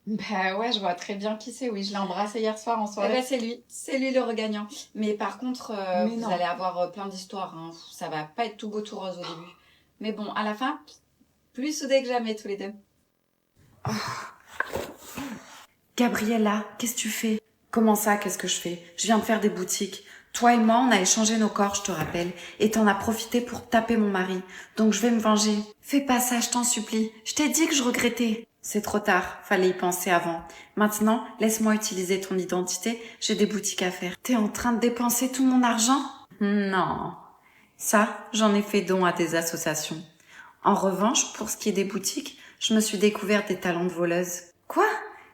Bah ouais, je vois très bien qui c'est, oui, je l'ai embrassé hier soir en Eh soirée. ben, c'est lui le regagnant. Mais par contre, Mais vous non. allez avoir plein d'histoires, hein. Ça va pas être tout beau tout rose au début. Mais bon, à la fin, plus soudés que jamais tous les deux. Gabriella, qu'est-ce que tu fais? Comment ça, qu'est-ce que je fais? Je viens de faire des boutiques. Toi et moi, on a échangé nos corps, je te rappelle. Et t'en as profité pour taper mon mari. Donc je vais me venger. Fais pas ça, je t'en supplie. Je t'ai dit que je regrettais. C'est trop tard, fallait y penser avant. Maintenant, laisse-moi utiliser ton identité, j'ai des boutiques à faire. T'es en train de dépenser tout mon argent? Non. Ça, j'en ai fait don à des associations. En revanche, pour ce qui est des boutiques, je me suis découvert des talents de voleuse. Quoi?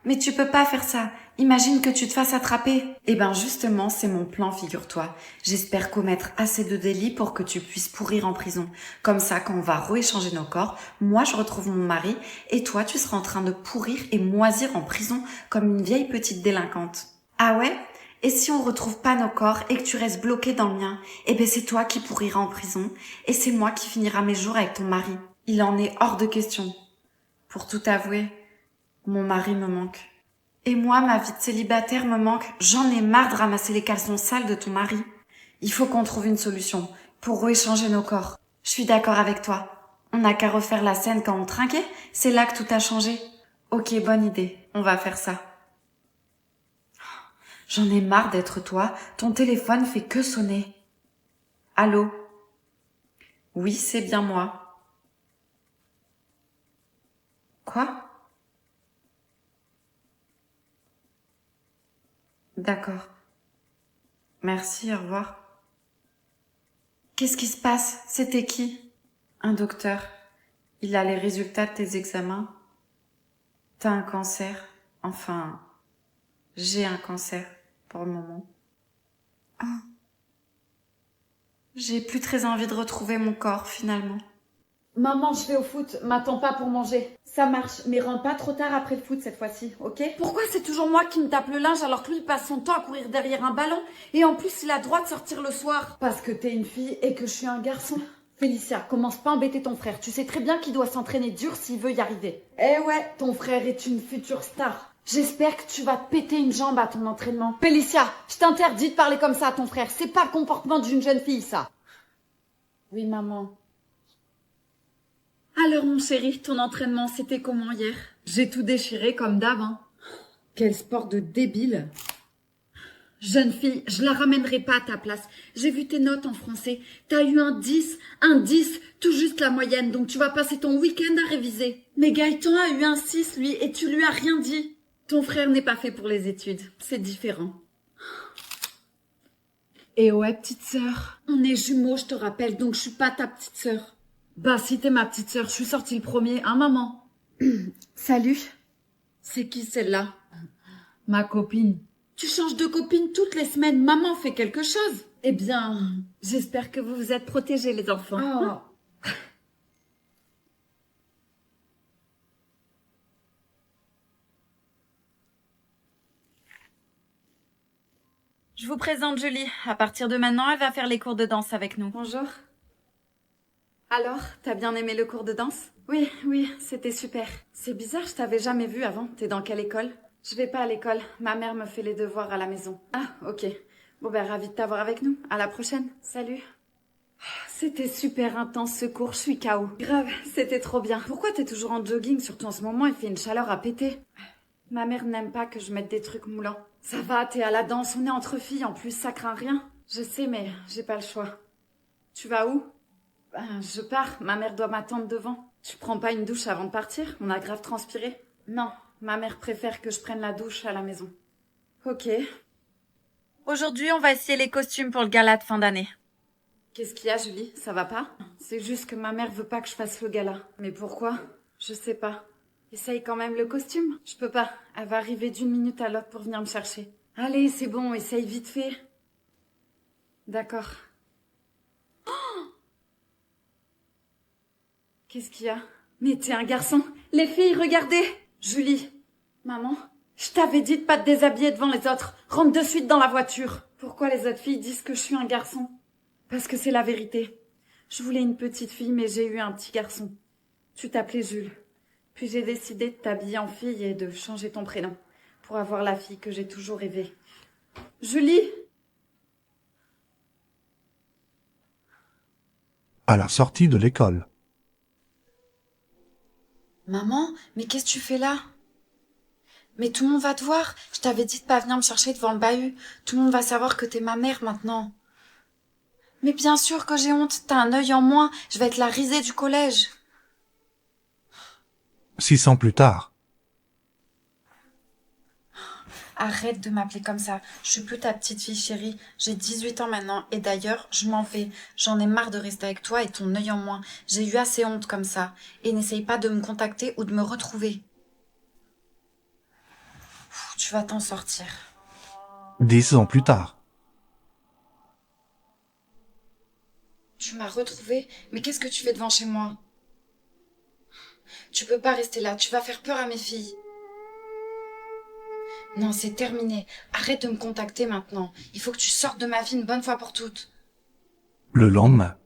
Mais tu peux pas faire ça. Imagine que tu te fasses attraper. Eh ben justement, c'est mon plan, figure-toi. J'espère commettre assez de délits pour que tu puisses pourrir en prison. Comme ça, quand on va rééchanger nos corps, moi je retrouve mon mari et toi tu seras en train de pourrir et moisir en prison comme une vieille petite délinquante. Ah ouais? Et si on retrouve pas nos corps et que tu restes bloqué dans le mien, eh ben c'est toi qui pourriras en prison et c'est moi qui finira mes jours avec ton mari. Il en est hors de question. Pour tout avouer, mon mari me manque. Et moi, ma vie de célibataire me manque. J'en ai marre de ramasser les caleçons sales de ton mari. Il faut qu'on trouve une solution pour rééchanger nos corps. Je suis d'accord avec toi. On n'a qu'à refaire la scène quand on trinquait. C'est là que tout a changé. Ok, bonne idée. On va faire ça. J'en ai marre d'être toi. Ton téléphone fait que sonner. Allô? Oui, c'est bien moi. Quoi? D'accord. Merci, au revoir. Qu'est-ce qui se passe? C'était qui? Un docteur. Il a les résultats de tes examens. T'as un cancer. Enfin, j'ai un cancer pour le moment. Ah. J'ai plus très envie de retrouver mon corps, finalement. Maman, je vais au foot, m'attends pas pour manger. Ça marche, mais rentre pas trop tard après le foot cette fois-ci, ok? Pourquoi c'est toujours moi qui me tape le linge alors que lui il passe son temps à courir derrière un ballon et en plus il a le droit de sortir le soir? Parce que t'es une fille et que je suis un garçon. Félicia, commence pas à embêter ton frère. Tu sais très bien qu'il doit s'entraîner dur s'il veut y arriver. Eh ouais, ton frère est une future star. J'espère que tu vas te péter une jambe à ton entraînement. Félicia, je t'interdis de parler comme ça à ton frère. C'est pas le comportement d'une jeune fille, ça. Oui, maman. Alors mon chéri, ton entraînement c'était comment hier? J'ai tout déchiré comme d'hab, hein. Quel sport de débile. Jeune fille, je la ramènerai pas à ta place. J'ai vu tes notes en français. T'as eu un 10, tout juste la moyenne, donc tu vas passer ton week-end à réviser. Mais Gaëtan a eu un 6, lui, et tu lui as rien dit. Ton frère n'est pas fait pour les études, c'est différent. Et ouais, petite sœur, on est jumeaux, je te rappelle, donc je suis pas ta petite sœur. Bah, si t'es ma petite sœur, je suis sortie le premier, hein, maman? Salut. C'est qui celle-là? Ma copine. Tu changes de copine toutes les semaines, maman fait quelque chose. Eh bien, j'espère que vous vous êtes protégés, les enfants. Oh. Je vous présente Julie. À partir de maintenant, elle va faire les cours de danse avec nous. Bonjour. Alors, t'as bien aimé le cours de danse? Oui, c'était super. C'est bizarre, je t'avais jamais vu avant. T'es dans quelle école? Je vais pas à l'école. Ma mère me fait les devoirs à la maison. Ah, ok. Bon ben, ravie de t'avoir avec nous. À la prochaine. Salut. C'était super intense ce cours, je suis KO. Grave, c'était trop bien. Pourquoi t'es toujours en jogging? Surtout en ce moment, il fait une chaleur à péter. Ma mère n'aime pas que je mette des trucs moulants. Ça va, t'es à la danse, on est entre filles, en plus ça craint rien. Je sais, mais j'ai pas le choix. Tu vas où? Ben, je pars, ma mère doit m'attendre devant. Tu prends pas une douche avant de partir? On a grave transpiré. Non, ma mère préfère que je prenne la douche à la maison. Ok. Aujourd'hui, on va essayer les costumes pour le gala de fin d'année. Qu'est-ce qu'il y a, Julie? Ça va pas? C'est juste que ma mère veut pas que je fasse le gala. Mais pourquoi? Je sais pas. Essaye quand même le costume. Je peux pas. Elle va arriver d'une minute à l'autre pour venir me chercher. Allez, c'est bon, essaye vite fait. D'accord. Oh, qu'est-ce qu'il y a? Mais t'es un garçon. Les filles, regardez. Julie. Maman, je t'avais dit de pas te déshabiller devant les autres. Rentre de suite dans la voiture. Pourquoi les autres filles disent que je suis un garçon? Parce que c'est la vérité. Je voulais une petite fille, mais j'ai eu un petit garçon. Tu t'appelais Jules. Puis j'ai décidé de t'habiller en fille et de changer ton prénom pour avoir la fille que j'ai toujours rêvée. Julie! À la sortie de l'école. Maman, mais qu'est-ce que tu fais là? Mais tout le monde va te voir. Je t'avais dit de pas venir me chercher devant le bahut. Tout le monde va savoir que t'es ma mère maintenant. Mais bien sûr que j'ai honte. T'as un œil en moins. Je vais être la risée du collège. 6 ans plus tard. Arrête de m'appeler comme ça. Je suis plus ta petite fille chérie. J'ai 18 ans maintenant. Et d'ailleurs, je m'en vais. J'en ai marre de rester avec toi et ton œil en moins. J'ai eu assez honte comme ça. Et n'essaye pas de me contacter ou de me retrouver. Tu vas t'en sortir. 10 ans plus tard. Tu m'as retrouvée, mais qu'est-ce que tu fais devant chez moi? Tu peux pas rester là, tu vas faire peur à mes filles. Non, c'est terminé. Arrête de me contacter maintenant. Il faut que tu sortes de ma vie une bonne fois pour toutes. Le lendemain.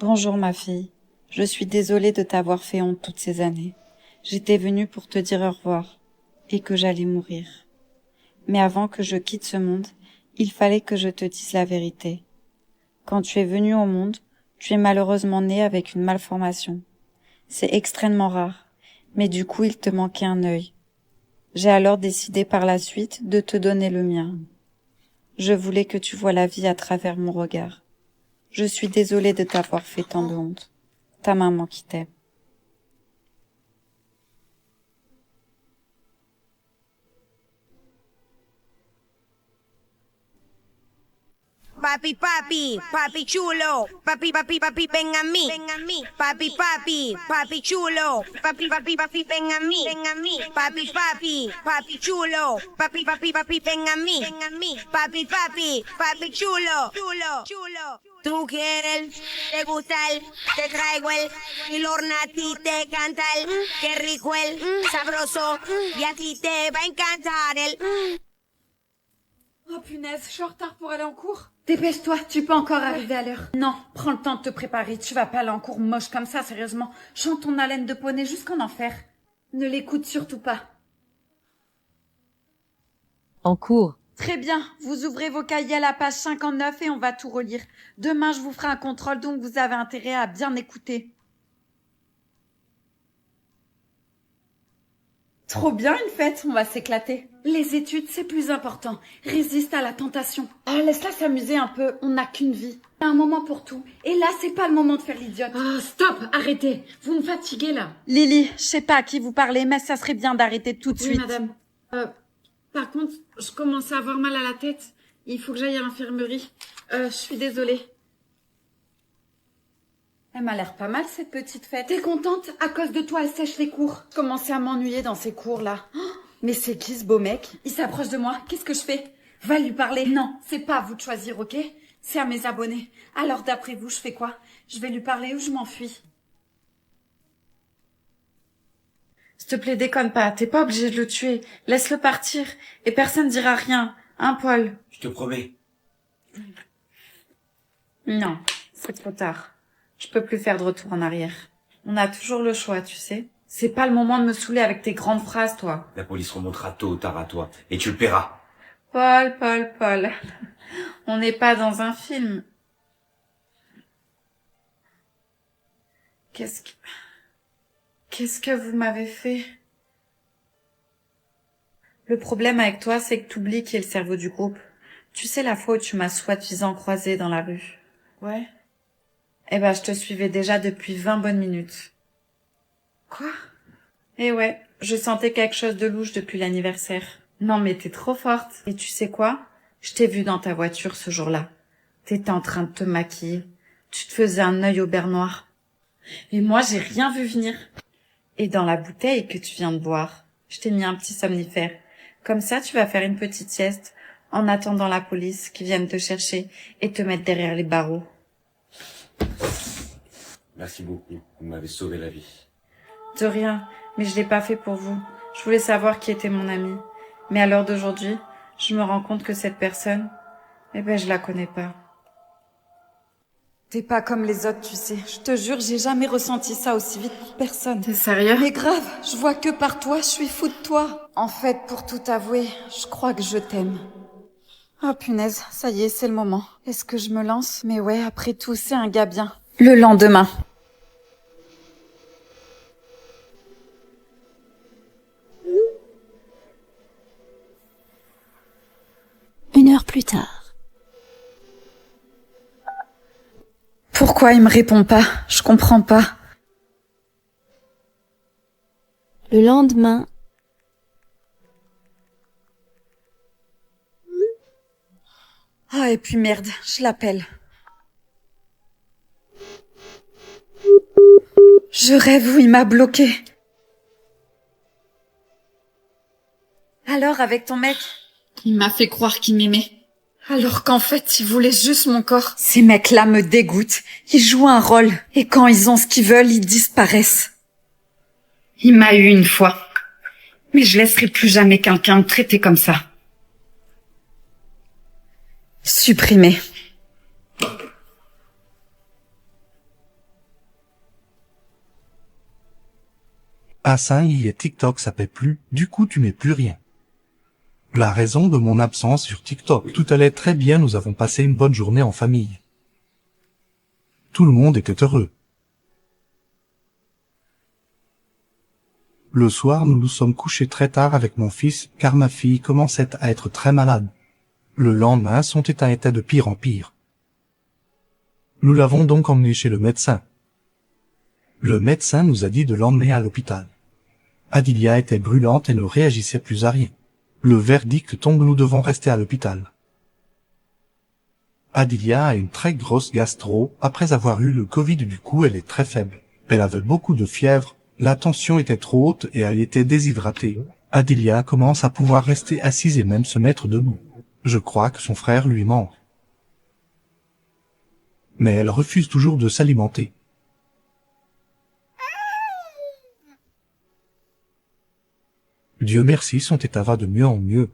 Bonjour ma fille. Je suis désolée de t'avoir fait honte toutes ces années. J'étais venue pour te dire au revoir et que j'allais mourir. Mais avant que je quitte ce monde, il fallait que je te dise la vérité. Quand tu es venue au monde, tu es malheureusement née avec une malformation. C'est extrêmement rare, mais du coup il te manquait un œil. J'ai alors décidé par la suite de te donner le mien. Je voulais que tu vois la vie à travers mon regard. Je suis désolée de t'avoir fait tant de honte. Ta maman qui t'aime. Papi, papi, papi chulo, papi, papi, papi, ven a mí, papi, papi, papi chulo, papi, papi, papi, ven a mí, papi, papi, papi chulo, papi, papi, papi, ven a mí, papi, papi, papi chulo, chulo, chulo. Tú quieres, te gusta el, te traigo el, y Lorna a ti te canta el, qué rico el, sabroso, y a ti te va a encantar el. Oh punaise, je suis en retard pour aller en cours. Dépêche-toi, tu peux encore arriver à l'heure. Non, prends le temps de te préparer, tu vas pas aller en cours moche comme ça, sérieusement. Chante ton haleine de poney jusqu'en enfer. Ne l'écoute surtout pas. En cours. Très bien, vous ouvrez vos cahiers à la page 59 et on va tout relire. Demain, je vous ferai un contrôle, donc vous avez intérêt à bien écouter. Trop bien une fête, on va s'éclater. Les études, c'est plus important. Résiste à la tentation. Ah, laisse-la s'amuser un peu, on n'a qu'une vie. Il y a un moment pour tout. Et là, c'est pas le moment de faire l'idiote. Oh, stop, arrêtez. Vous me fatiguez là. Lily, je sais pas à qui vous parlez, mais ça serait bien d'arrêter tout de Oui, suite. madame. Par contre, je commence à avoir mal à la tête. Il faut que j'aille à l'infirmerie. Je suis désolée. Elle m'a l'air pas mal, cette petite fête. T'es contente? À cause de toi, elle sèche les cours. Je commençais à m'ennuyer dans ces cours-là. Oh, mais c'est qui ce beau mec? Il s'approche de moi. Qu'est-ce que je fais? Va lui parler. Non, c'est pas à vous de choisir, ok? C'est à mes abonnés. Alors d'après vous, je fais quoi? Je vais lui parler ou je m'enfuis? S'il te plaît, déconne pas. T'es pas obligé de le tuer. Laisse-le partir. Et personne dira rien. Hein, Paul? Je te promets. Non, c'est trop tard. Je peux plus faire de retour en arrière. On a toujours le choix, tu sais. C'est pas le moment de me saouler avec tes grandes phrases, toi. La police remontera tôt ou tard à toi. Et tu le paieras. Paul. On n'est pas dans un film. Qu'est-ce que vous m'avez fait? Le problème avec toi, c'est que t'oublies qui est le cerveau du groupe. Tu sais la fois où tu m'as soi-disant croisée dans la rue? Ouais. Eh ben, je te suivais déjà depuis 20 bonnes minutes. Quoi? Eh ouais, je sentais quelque chose de louche depuis l'anniversaire. Non mais t'es trop forte. Et tu sais quoi? Je t'ai vu dans ta voiture ce jour-là. T'étais en train de te maquiller. Tu te faisais un œil au beurre noir. Mais moi, j'ai rien vu venir. Et dans la bouteille que tu viens de boire, je t'ai mis un petit somnifère. Comme ça, tu vas faire une petite sieste en attendant la police qui vienne te chercher et te mettre derrière les barreaux. Merci beaucoup, vous m'avez sauvé la vie. De rien, mais je l'ai pas fait pour vous. Je voulais savoir qui était mon ami. Mais à l'heure d'aujourd'hui, je me rends compte que cette personne, je la connais pas. T'es pas comme les autres, tu sais. Je te jure, j'ai jamais ressenti ça aussi vite pour personne. T'es sérieux? Mais grave, je vois que par toi, je suis fou de toi. En fait, pour tout avouer, je crois que je t'aime. Oh punaise, ça y est, c'est le moment. Est-ce que je me lance? Mais ouais, après tout, c'est un gars bien. Le lendemain. Une heure plus tard. Pourquoi il me répond pas? Je comprends pas. Le lendemain. Ah, et puis merde, je l'appelle. Je rêve où il m'a bloqué. Alors, avec ton mec? Il m'a fait croire qu'il m'aimait. Alors qu'en fait, il voulait juste mon corps. Ces mecs-là me dégoûtent. Ils jouent un rôle. Et quand ils ont ce qu'ils veulent, ils disparaissent. Il m'a eu une fois. Mais je laisserai plus jamais quelqu'un me traiter comme ça. Supprimé. Ah ça y est, TikTok ça paie plus, du coup tu mets plus rien. La raison de mon absence sur TikTok. Tout allait très bien, nous avons passé une bonne journée en famille. Tout le monde était heureux. Le soir, nous nous sommes couchés très tard avec mon fils, car ma fille commençait à être très malade. Le lendemain, son état était de pire en pire. Nous l'avons donc emmené chez le médecin. Le médecin nous a dit de l'emmener à l'hôpital. Adilia était brûlante et ne réagissait plus à rien. Le verdict tombe, nous devons rester à l'hôpital. Adilia a une très grosse gastro, après avoir eu le Covid du coup elle est très faible. Elle avait beaucoup de fièvre, la tension était trop haute et elle était déshydratée. Adilia commence à pouvoir rester assise et même se mettre debout. Je crois que son frère lui manque. Mais elle refuse toujours de s'alimenter. Dieu merci, son état va de mieux en mieux.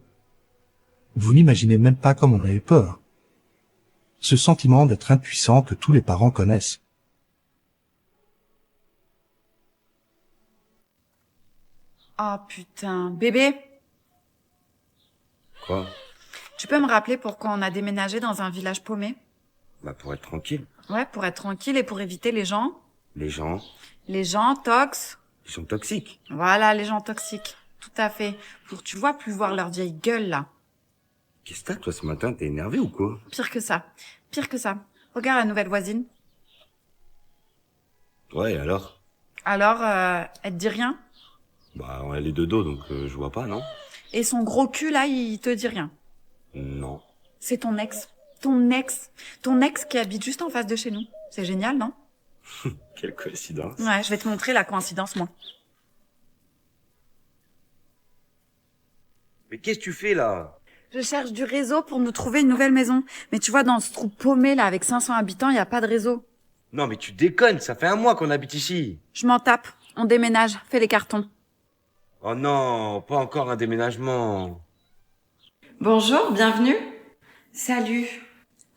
Vous n'imaginez même pas comme on avait peur. Ce sentiment d'être impuissant que tous les parents connaissent. Oh putain, bébé, Quoi? tu peux me rappeler pourquoi on a déménagé dans un village paumé? Bah pour être tranquille. Ouais, pour être tranquille et pour éviter les gens. Les gens, Les gens tox. ils sont toxiques. Voilà, les gens toxiques. Tout à fait. Pour, tu vois, plus voir leur vieille gueule, là. Qu'est-ce que t'as, toi, ce matin? T'es énervé ou quoi? Pire que ça. Pire que ça. Regarde la nouvelle voisine. Ouais, et alors? Alors, elle te dit rien? Bah, elle est de dos, donc je vois pas, non? Et son gros cul, là, il te dit rien. Non. C'est ton ex. Ton ex. Ton ex qui habite juste en face de chez nous. C'est génial, non? Quelle coïncidence. Ouais, je vais te montrer la coïncidence, moi. Mais qu'est-ce que tu fais, là? Je cherche du réseau pour nous trouver une nouvelle maison. Mais tu vois, dans ce trou paumé, là, avec 500 habitants, il n'y a pas de réseau. Non, mais tu déconnes, ça fait 1 mois qu'on habite ici. Je m'en tape. On déménage. Fais les cartons. Oh non, pas encore un déménagement. Bonjour, bienvenue. Salut.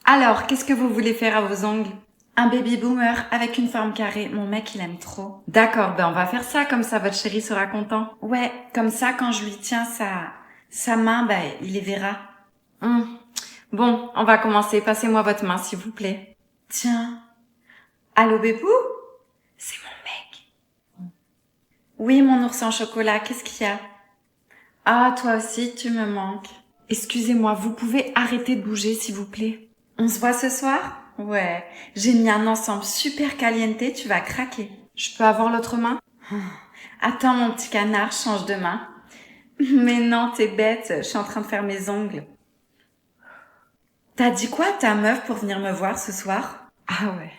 Alors, qu'est-ce que vous voulez faire à vos ongles? Un baby boomer avec une forme carrée. Mon mec, il aime trop. D'accord, ben on va faire ça, comme ça votre chéri sera content. Ouais, comme ça, quand je lui tiens sa main, ben il les verra. Bon, on va commencer. Passez-moi votre main, s'il vous plaît. Tiens. Allô, bébou? C'est mon mec. Oui, mon ours en chocolat, qu'est-ce qu'il y a? Ah, toi aussi, tu me manques. Excusez-moi, vous pouvez arrêter de bouger, s'il vous plaît? On se voit ce soir? Ouais, j'ai mis un ensemble super caliente, tu vas craquer. Je peux avoir l'autre main? Attends, mon petit canard, change de main. Mais non, t'es bête, je suis en train de faire mes ongles. T'as dit quoi à ta meuf pour venir me voir ce soir? Ah ouais,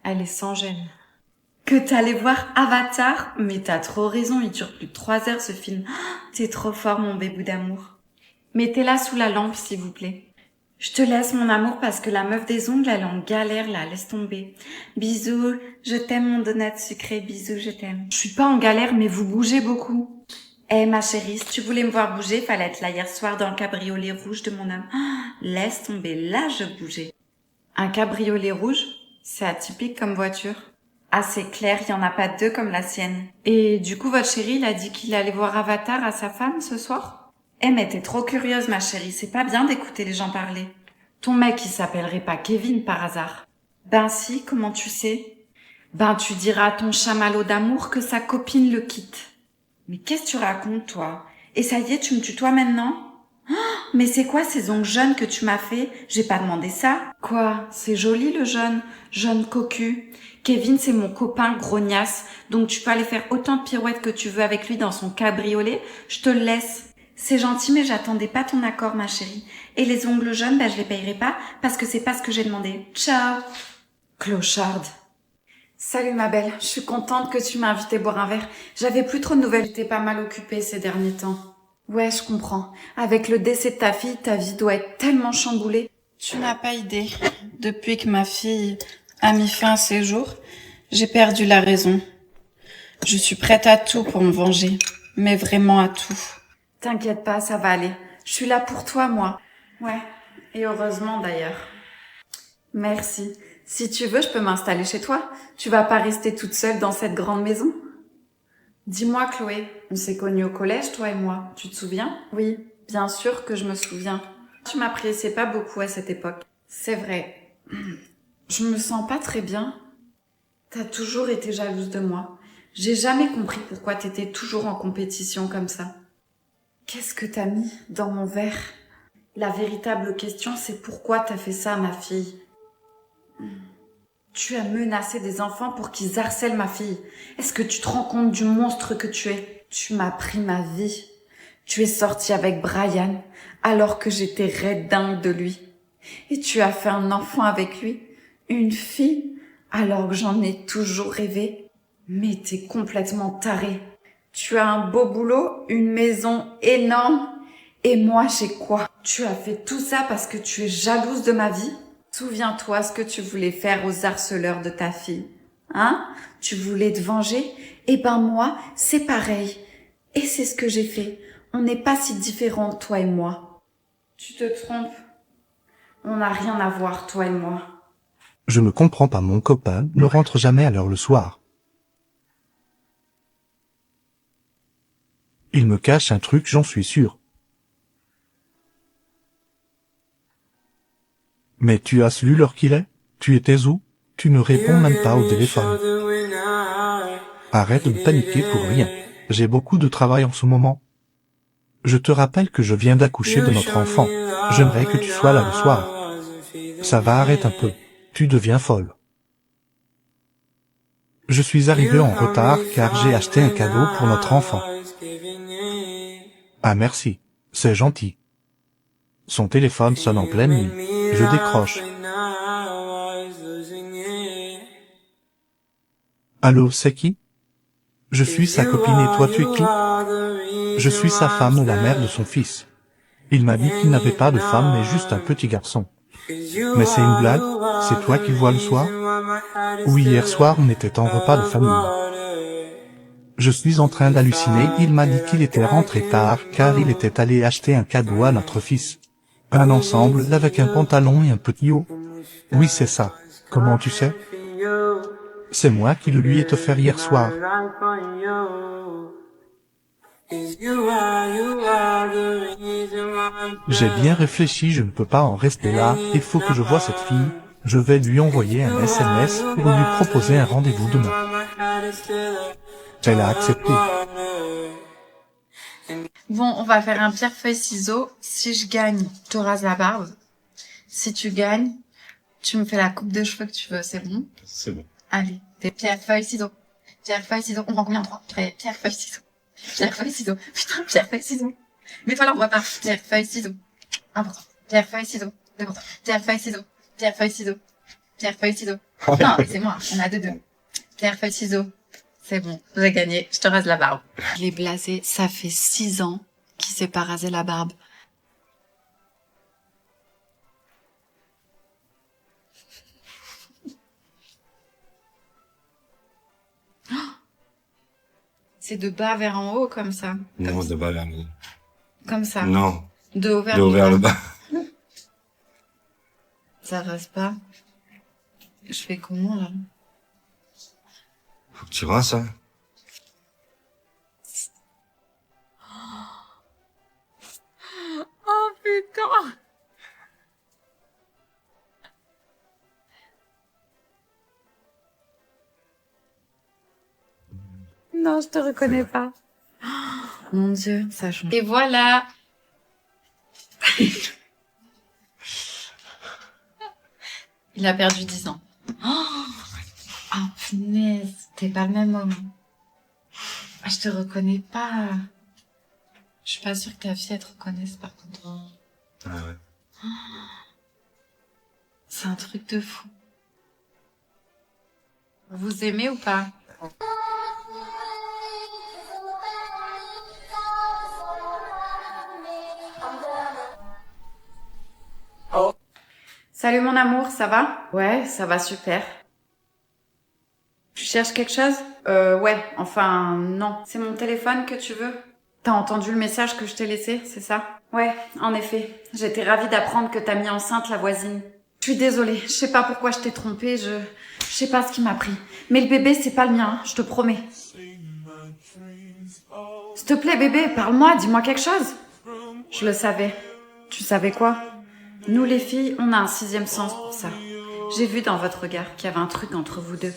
elle est sans gêne. Que t'allais voir Avatar? Mais t'as trop raison, il dure plus de 3 heures ce film. T'es trop fort mon bébou d'amour. Mettez-la sous la lampe s'il vous plaît. Je te laisse mon amour parce que la meuf des ongles elle est en galère là, laisse tomber. Bisous, je t'aime mon donut sucré, bisous, je t'aime. Je suis pas en galère mais vous bougez beaucoup. Eh ma chérie, si tu voulais me voir bouger, fallait être là hier soir dans le cabriolet rouge de mon âme. Laisse tomber, là je bougeais. Un cabriolet rouge? C'est atypique comme voiture. Ah c'est clair, il y en a pas deux comme la sienne. Et du coup votre chéri il a dit qu'il allait voir Avatar à sa femme ce soir? Eh mais t'es trop curieuse ma chérie, c'est pas bien d'écouter les gens parler. Ton mec il s'appellerait pas Kevin par hasard? Ben si, comment tu sais? Ben tu diras à ton chamallow d'amour que sa copine le quitte. Mais qu'est-ce que tu racontes toi? Et ça y est, tu me tutoies maintenant? Mais c'est quoi ces ongles jaunes que tu m'as fait? J'ai pas demandé ça. Quoi? C'est joli le jaune cocu. Kevin c'est mon copain grognasse, donc tu peux aller faire autant de pirouettes que tu veux avec lui dans son cabriolet, je te le laisse. C'est gentil mais j'attendais pas ton accord ma chérie. Et les ongles jaunes, ben je les payerai pas parce que c'est pas ce que j'ai demandé. Ciao. Clocharde. Salut ma belle, je suis contente que tu m'as invité boire un verre. J'avais plus trop de nouvelles, j'étais pas mal occupée ces derniers temps. Ouais, je comprends. Avec le décès de ta fille, ta vie doit être tellement chamboulée. Tu n'as pas idée. Depuis que ma fille a mis fin à ses jours, j'ai perdu la raison. Je suis prête à tout pour me venger, mais vraiment à tout. T'inquiète pas, ça va aller. Je suis là pour toi, moi. Ouais, et heureusement d'ailleurs. Merci. Si tu veux, je peux m'installer chez toi. Tu vas pas rester toute seule dans cette grande maison? Dis-moi, Chloé, on s'est connus au collège, toi et moi. Tu te souviens? Oui, bien sûr que je me souviens. Tu m'appréciais pas beaucoup à cette époque. C'est vrai. Je me sens pas très bien. T'as toujours été jalouse de moi. J'ai jamais compris pourquoi t'étais toujours en compétition comme ça. Qu'est-ce que t'as mis dans mon verre? La véritable question, c'est pourquoi t'as fait ça à ma fille? Tu as menacé des enfants pour qu'ils harcèlent ma fille. Est-ce que tu te rends compte du monstre que tu es? Tu m'as pris ma vie. Tu es sortie avec Brian alors que j'étais raide dingue de lui. Et tu as fait un enfant avec lui, une fille, alors que j'en ai toujours rêvé. Mais t'es complètement tarée. Tu as un beau boulot, une maison énorme. Et moi, j'ai quoi? Tu as fait tout ça parce que tu es jalouse de ma vie? Souviens-toi ce que tu voulais faire aux harceleurs de ta fille. Hein? Tu voulais te venger? Eh ben moi, c'est pareil. Et c'est ce que j'ai fait. On n'est pas si différents, toi et moi. Tu te trompes. On n'a rien à voir, toi et moi. Je ne comprends pas, mon copain ne rentre jamais à l'heure le soir. Il me cache un truc, j'en suis sûr. Mais tu as lu l'heure qu'il est? Tu étais où? Tu ne réponds même pas au téléphone. Arrête de paniquer pour rien. J'ai beaucoup de travail en ce moment. Je te rappelle que je viens d'accoucher de notre enfant. J'aimerais que tu sois là le soir. Ça va, arrête un peu. Tu deviens folle. Je suis arrivé en retard car j'ai acheté un cadeau pour notre enfant. Ah merci, c'est gentil. Son téléphone sonne en pleine nuit. Je décroche. Allô, c'est qui? Je suis sa copine et toi tu es qui? Je suis sa femme, la mère de son fils. Il m'a dit qu'il n'avait pas de femme mais juste un petit garçon. Mais c'est une blague? C'est toi qui vois le soir? Oui, hier soir on était en repas de famille. Je suis en train d'halluciner, il m'a dit qu'il était rentré tard car il était allé acheter un cadeau à notre fils. Un ensemble avec un pantalon et un petit haut. Oui, c'est ça. Comment tu sais? C'est moi qui le lui ai offert hier soir. J'ai bien réfléchi, je ne peux pas en rester là, il faut que je voie cette fille. Je vais lui envoyer un SMS pour lui proposer un rendez-vous demain. Elle a accepté. Bon, on va faire un pierre-feuille-ciseaux. Si je gagne, tu rases la barbe. Si tu gagnes, tu me fais la coupe de cheveux que tu veux, c'est bon? C'est bon. Allez, des pierre-feuille-ciseaux. Pierre-feuille-ciseaux. On prend combien? 3. Pierre-feuille-ciseaux. Pierre, feuille, ciseaux. Putain, pierre, feuille, ciseaux. Mets-toi là, on voit pas. Pierre, feuille, ciseaux. Important. Pierre, feuille, ciseaux. Important. Pierre, feuille, ciseaux. Pierre, feuille, ciseaux. Pierre, feuille, ciseaux. Non, mais c'est moi. On a deux. Pierre, feuille, ciseaux. C'est bon. J'ai gagné. Je te rase la barbe. Il est blasé. Ça fait 6 ans qu'il s'est pas rasé la barbe. C'est de bas vers en haut, comme ça. Non, de bas vers le haut. Comme ça. Non, De haut vers de haut vers le bas. Ça rase pas. Je fais comment, là? Faut que tu rinces, hein. Oh, putain. Non, je te reconnais pas. Mon Dieu, ça change. Et voilà. Il a perdu 10 ans. Oh, punaise, t'es pas le même homme. Ah, je te reconnais pas. Je suis pas sûre que ta fille, elle te reconnaisse, par contre. Ah ouais. C'est un truc de fou. Vous aimez ou pas? Salut mon amour, ça va? Ouais, ça va super. Tu cherches quelque chose? Ouais, enfin, non. C'est mon téléphone que tu veux? T'as entendu le message que je t'ai laissé, c'est ça? Ouais, en effet. J'étais ravie d'apprendre que t'as mis enceinte la voisine. Je suis désolée, je sais pas pourquoi je t'ai trompée, je sais pas ce qui m'a pris. Mais le bébé, c'est pas le mien, je te promets. S'il te plaît, bébé, parle-moi, dis-moi quelque chose. Je le savais. Tu savais quoi? Nous, les filles, on a un 6e sens pour ça. J'ai vu dans votre regard qu'il y avait un truc entre vous deux.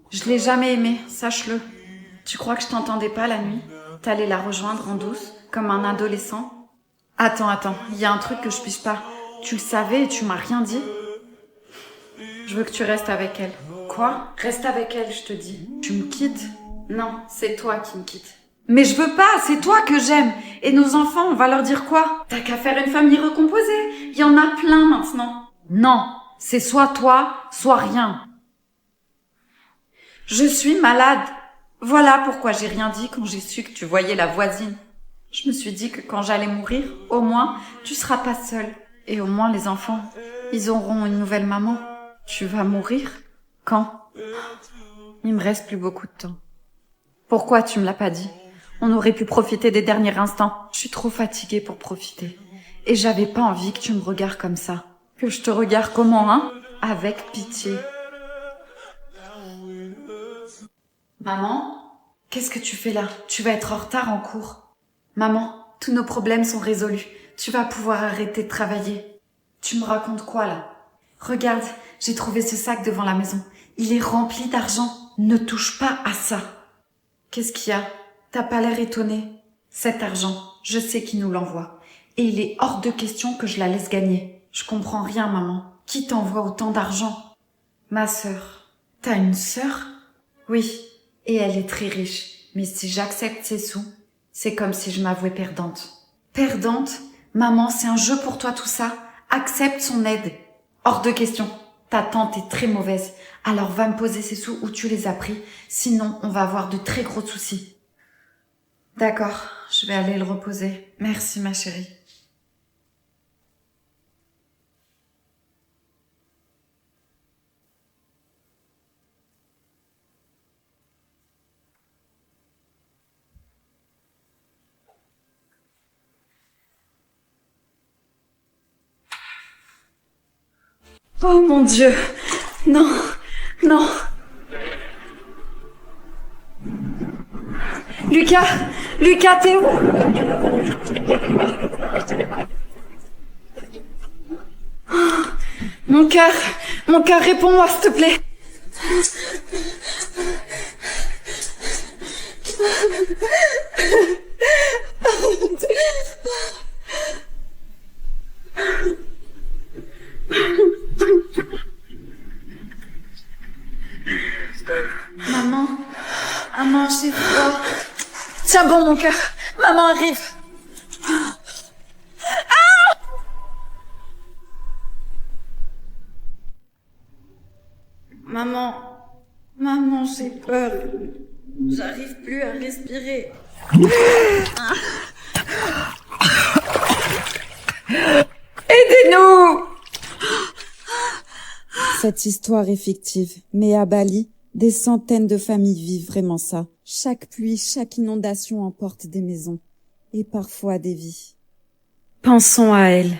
Je l'ai jamais aimé, sache-le. Tu crois que je t'entendais pas la nuit? T'allais la rejoindre en douce, comme un adolescent? Attends, il y a un truc que je piche pas. Tu le savais et tu m'as rien dit? Je veux que tu restes avec elle. Quoi? Reste avec elle, je te dis. Tu me quittes? Non, c'est toi qui me quittes. Mais je veux pas, c'est toi que j'aime. Et nos enfants, on va leur dire quoi? T'as qu'à faire une famille recomposée. Il y en a plein maintenant. Non, c'est soit toi, soit rien. Je suis malade. Voilà pourquoi j'ai rien dit quand j'ai su que tu voyais la voisine. Je me suis dit que quand j'allais mourir, au moins, tu seras pas seule. Et au moins les enfants, ils auront une nouvelle maman. Tu vas mourir? Quand? Il me reste plus beaucoup de temps. Pourquoi tu me l'as pas dit? On aurait pu profiter des derniers instants. Je suis trop fatiguée pour profiter. Et j'avais pas envie que tu me regardes comme ça. Que je te regarde comment, hein? Avec pitié. Maman? Qu'est-ce que tu fais là? Tu vas être en retard en cours. Maman, tous nos problèmes sont résolus. Tu vas pouvoir arrêter de travailler. Tu me racontes quoi là? Regarde, j'ai trouvé ce sac devant la maison. Il est rempli d'argent. Ne touche pas à ça. Qu'est-ce qu'il y a? T'as pas l'air étonné. Cet argent, je sais qui nous l'envoie. Et il est hors de question que je la laisse gagner. Je comprends rien, maman. Qui t'envoie autant d'argent? Ma sœur. T'as une sœur? Oui. Et elle est très riche. Mais si j'accepte ses sous, c'est comme si je m'avouais perdante. Perdante? Maman, c'est un jeu pour toi tout ça. Accepte son aide. Hors de question. Ta tante est très mauvaise. Alors va me poser ces sous où tu les as pris. Sinon, on va avoir de très gros soucis. D'accord, je vais aller le reposer. Merci ma chérie. Oh mon Dieu! Non! Non! Lucas! Lucas, t'es où? Oh, mon cœur, réponds-moi s'il te plaît. Maman, j'ai froid. Tiens bon, mon cœur. Maman arrive. Maman, j'ai peur. J'arrive plus à respirer. Aidez-nous! Cette histoire est fictive, mais à Bali, des centaines de familles vivent vraiment ça. Chaque pluie, chaque inondation emporte des maisons, et parfois des vies. Pensons à elle.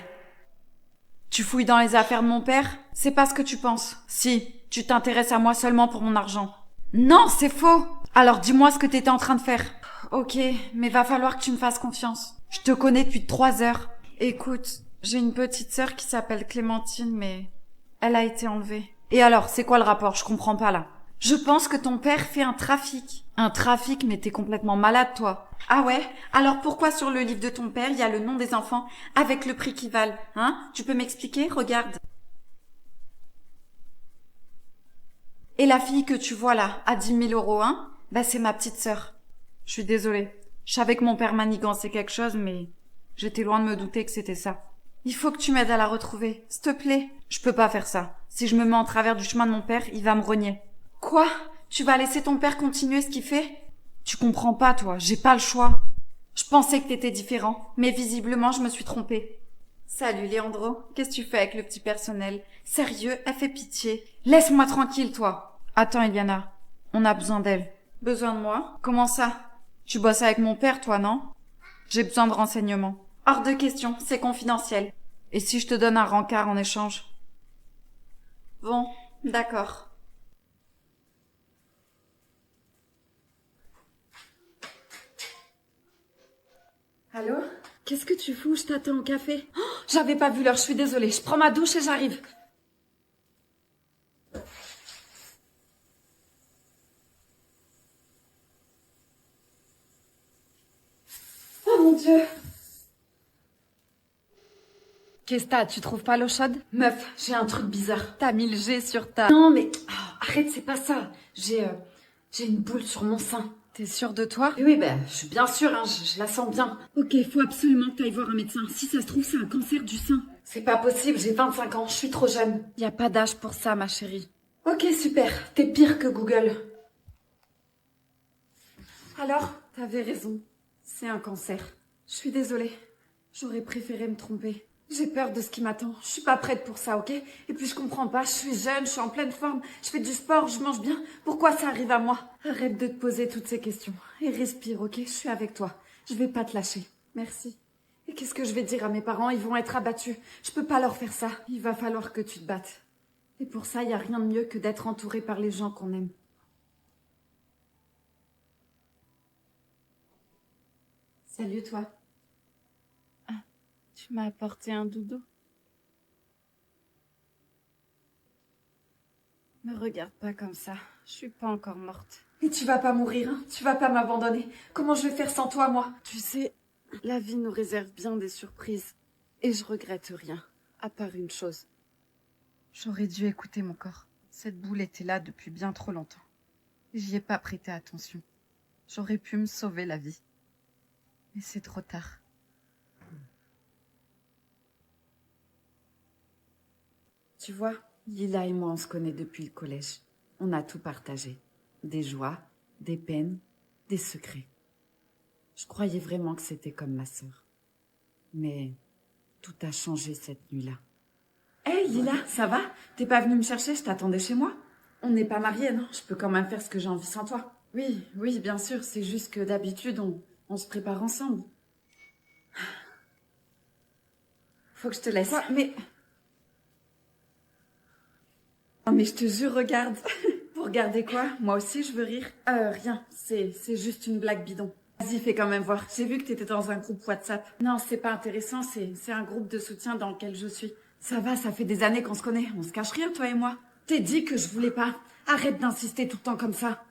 Tu fouilles dans les affaires de mon père? C'est pas ce que tu penses. Si, tu t'intéresses à moi seulement pour mon argent. Non, c'est faux! Alors dis-moi ce que t'étais en train de faire. Ok, mais va falloir que tu me fasses confiance. Je te connais depuis 3 heures. Écoute, j'ai une petite sœur qui s'appelle Clémentine, mais elle a été enlevée. Et alors, c'est quoi le rapport? Je comprends pas là. Je pense que ton père fait un trafic. Un trafic, mais t'es complètement malade, toi. Ah ouais? Alors pourquoi sur le livre de ton père, il y a le nom des enfants avec le prix qu'ils valent? Hein? Tu peux m'expliquer? Regarde. Et la fille que tu vois là, à 10 000 euros, hein? Bah c'est ma petite sœur. Je suis désolée. Je savais que mon père manigançait quelque chose, mais j'étais loin de me douter que c'était ça. Il faut que tu m'aides à la retrouver, s'il te plaît. Je peux pas faire ça. Si je me mets en travers du chemin de mon père, il va me renier. Quoi? Tu vas laisser ton père continuer ce qu'il fait? Tu comprends pas, toi. J'ai pas le choix. Je pensais que t'étais différent, mais visiblement, je me suis trompée. Salut, Léandro. Qu'est-ce que tu fais avec le petit personnel? Sérieux, elle fait pitié. Laisse-moi tranquille, toi. Attends, Eliana. On a besoin d'elle. Besoin de moi? Comment ça? Tu bosses avec mon père, toi, non? J'ai besoin de renseignements. Hors de question, c'est confidentiel. Et si je te donne un rencard en échange? Bon, d'accord. Allô? Qu'est-ce que tu fous? Je t'attends au café. Oh, j'avais pas vu l'heure, je suis désolée. Je prends ma douche et j'arrive. Oh mon Dieu! Qu'est-ce que t'as? Tu trouves pas l'eau chaude? Meuf, j'ai un truc bizarre. T'as mis le G sur ta... Non mais... oh, arrête, c'est pas ça. J'ai une boule sur mon sein. T'es sûre de toi? Oui, ben, je suis bien sûre, hein, je la sens bien. Ok, faut absolument que t'ailles voir un médecin. Si ça se trouve, c'est un cancer du sein. C'est pas possible, j'ai 25 ans, je suis trop jeune. Y a pas d'âge pour ça, ma chérie. Ok, super, t'es pire que Google. Alors? T'avais raison, c'est un cancer. Je suis désolée, j'aurais préféré me tromper. J'ai peur de ce qui m'attend, je suis pas prête pour ça, ok? Et puis je comprends pas, je suis jeune, je suis en pleine forme, je fais du sport, je mange bien. Pourquoi ça arrive à moi? Arrête de te poser toutes ces questions et respire, ok? Je suis avec toi, je vais pas te lâcher. Merci. Et qu'est-ce que je vais dire à mes parents? Ils vont être abattus. Je peux pas leur faire ça. Il va falloir que tu te battes. Et pour ça, y a rien de mieux que d'être entouré par les gens qu'on aime. Salut toi. Tu m'as apporté un doudou. Me regarde pas comme ça. Je suis pas encore morte. Et tu vas pas mourir, hein? Tu vas pas m'abandonner. Comment je vais faire sans toi, moi? Tu sais, la vie nous réserve bien des surprises. Et je regrette rien, à part une chose. J'aurais dû écouter mon corps. Cette boule était là depuis bien trop longtemps. J'y ai pas prêté attention. J'aurais pu me sauver la vie. Mais c'est trop tard. Tu vois, Lila et moi, on se connaît depuis le collège. On a tout partagé. Des joies, des peines, des secrets. Je croyais vraiment que c'était comme ma sœur. Mais tout a changé cette nuit-là. Hé, Lila, ça va? T'es pas venue me chercher, je t'attendais chez moi? On n'est pas mariés, non? Je peux quand même faire ce que j'ai envie sans toi. Oui, bien sûr, c'est juste que d'habitude, on se prépare ensemble. Faut que je te laisse. Quoi? Mais... Oh, mais je te jure, regarde. Vous regardez quoi? Moi aussi, je veux rire. Rien. C'est juste une blague bidon. Vas-y, fais quand même voir. J'ai vu que t'étais dans un groupe WhatsApp. Non, c'est pas intéressant. C'est un groupe de soutien dans lequel je suis. Ça va, ça fait des années qu'on se connaît. On se cache rien, toi et moi. T'es dit que je voulais pas. Arrête d'insister tout le temps comme ça.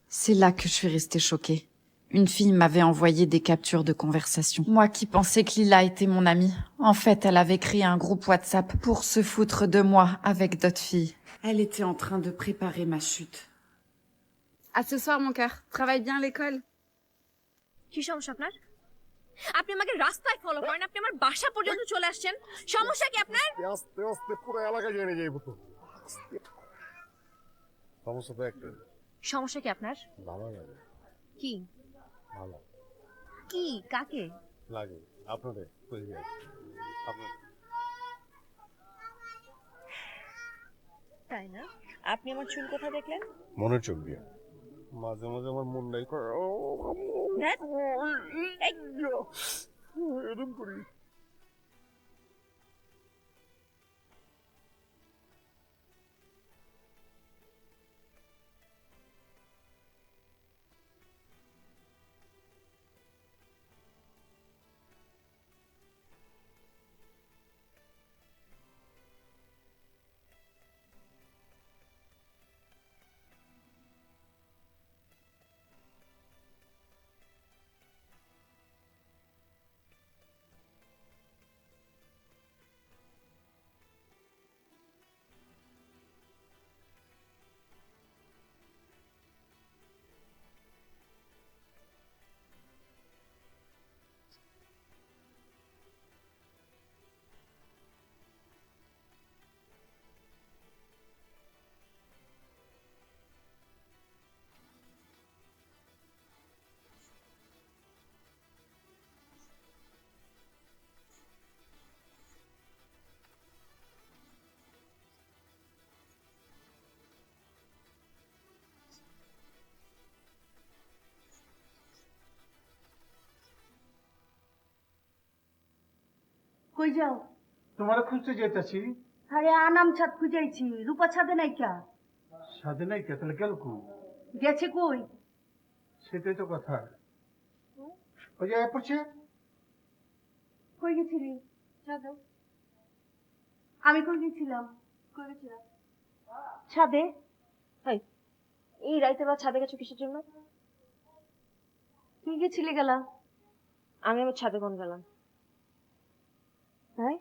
C'est là que je suis restée choquée. Une fille m'avait envoyé des captures de conversation. Moi qui pensais que Lila était mon amie. En fait, elle avait créé un groupe WhatsApp pour se foutre de moi avec d'autres filles. Elle était en train de préparer ma chute. À ce soir, mon cœur. Travaille bien à l'école. কি সমস্যা আপনার? আপনি আমাকে রাস্তায় ফলো করেন, আপনি আমার বাসা পর্যন্ত চলে আসছেন। সমস্যা কি আপনার? আস্তে আস্তে পুরো এলাকা জেনে যাইব তো। সমস্যা তো একটা। সমস্যা কি আপনার? ভালো লাগে। কি? ভালো কি কাকে? লাগে আপনাদের পরিবার। আপনার তাই না? আপনি আমার চুল কোথায় দেখলেন? মনের চোখ দিয়ে। মাঝে মাঝে আমার মন নাই করে এরকম করি। কই যাও? তোমার খুঁজতে যেতেছি। আরে আনাম ছাদ খুঁজাইছি, রূপা ছাদে নাই কা? সাথে নাই কে? তাহলে গেল কো? গেছে কই? সেটাই তো কথা। ওই যে পড়ছে। কই গেছিলি? ছাদে। আমি কই গেছিলাম? কই গেছিলাম? ছাদে। এই রাইতে বা ছাদে গেছো কিসের জন্য? তুই গেছিলি গেলা? আমি আমার ছাদে কোন গেলাম? হ্যাঁ,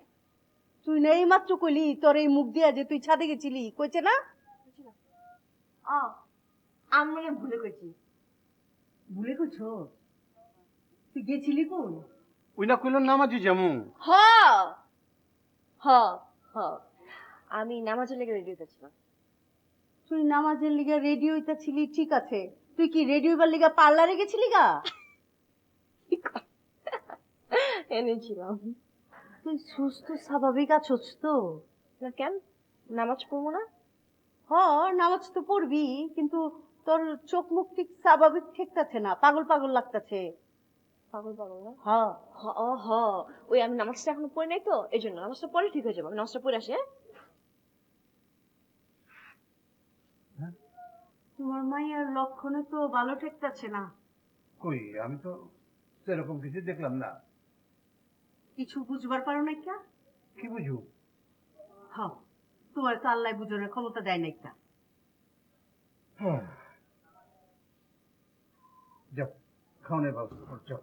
তুই না এই মাত্র কইলি তোর এই মুখ দিয়া যে তুই ছাদে গেছিলি, কইছে না? আমি ভুলে কইছি। ভুলে কইছো? তুই গেছিলি কই? ওই না কইল নামাজি যেমন। হ হ হ, আমি নামাজের লেগে রেডি হইতেছিলাম। তুই নামাজের লিগা রেডি হইতেছিলি ঠিক আছে, তুই কি রেডি হইবার লিগা পার্লারে গেছিলি গা? এনেছিলাম। তুই সুস্থ স্বাভাবিক আছোস তো? না কেন, নামাজ পড়বো না? হ, নামাজ তো পড়বি, কিন্তু তোর চোখ মুখ ঠিক স্বাভাবিক ঠেকতেছে না, পাগল পাগল লাগতেছে। পাগল পাগল না? হ হ, ওই আমি নামাজটা এখনো পড়ি নাই তো, এই জন্য। নামাজটা পরে ঠিক হয়ে যাবো, আমি নামাজটা পড়ে আসি। তোমার মাইয়ার লক্ষণে তো ভালো ঠেকতেছে না। কই, আমি তো সেরকম কিছু দেখলাম না। কিছু বুঝবার পারো না কা? কি বুঝু? হ্যাঁ, তোমার তো আল্লাহ বুঝানোর ক্ষমতা দেয় না কা। যাও, খাওয়ানোর ব্যবস্থা করছো।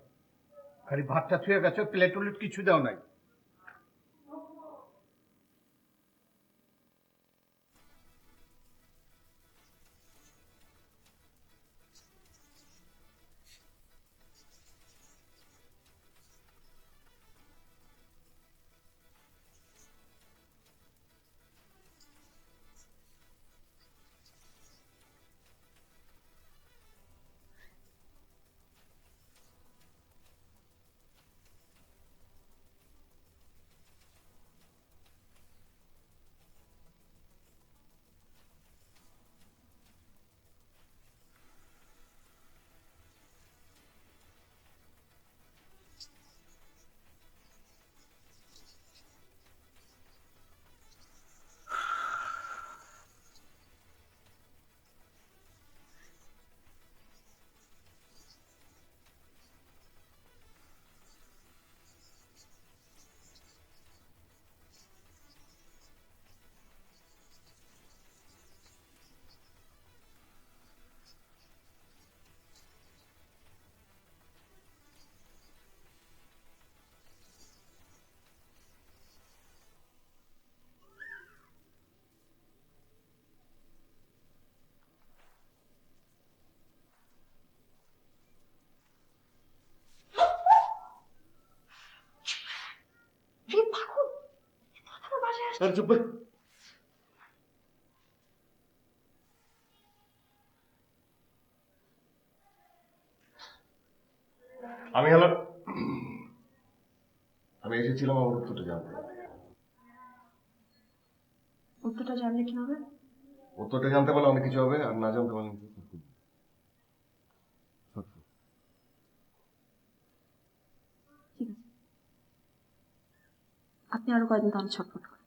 খালি ভাতটা ছুঁয়ে গেছো, প্লেট উলেট কিছু দাও নাই। আরে চুপ ভাই। আমি এসেছিলাম আমার উত্তরটা জানতে। উত্তরটা জানলে কি হবে? উত্তরটা জানতে পারলে অনেক কিছু হবে, আর না জানতে পারলে ঠিক আছে, আপনি আরো কয়েকদিন তাহলে ছটফট করেন।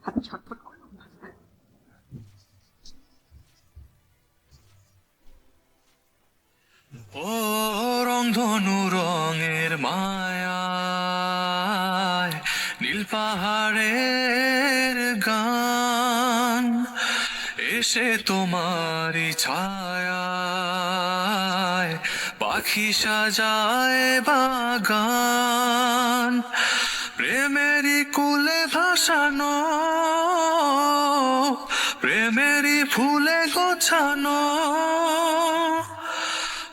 আপনি ছটফট করেন। ও রংধনু রঙের মায়ায় নীল পাহাড়ের গান এসে তোমারই ছায়ায় পাখি সাজায় বাগান প্রেমেরই কুলে ভাসানো প্রেমেরই ফুলে গোছানো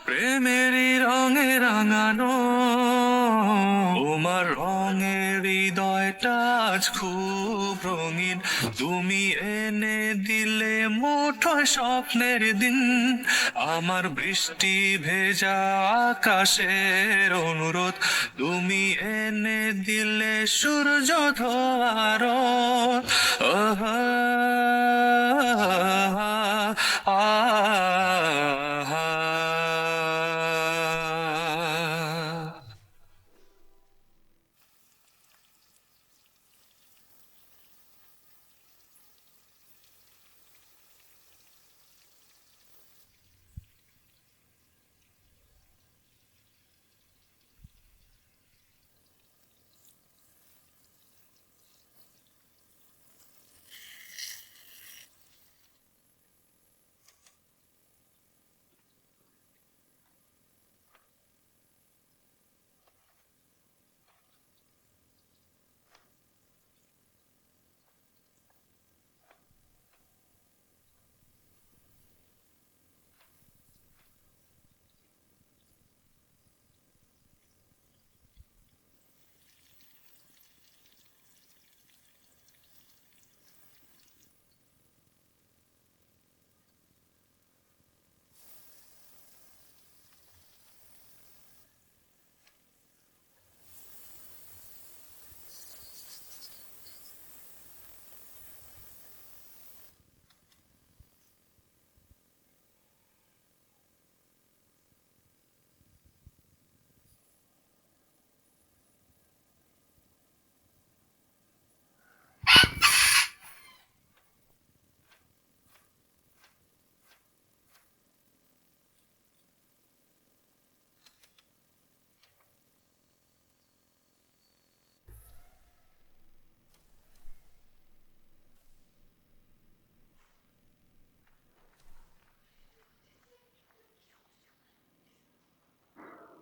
প্রেমেরই রঙে রাঙানো তোমার রঙের হৃদয়টা আজ খুব রঙিন তুমি এনে দিলে মুঠোয় স্বপ্নের দিন আমার বৃষ্টি ভেজা আকাশের অনুরোধ তুমি এনে দিলে সূর্য ধোয়ারো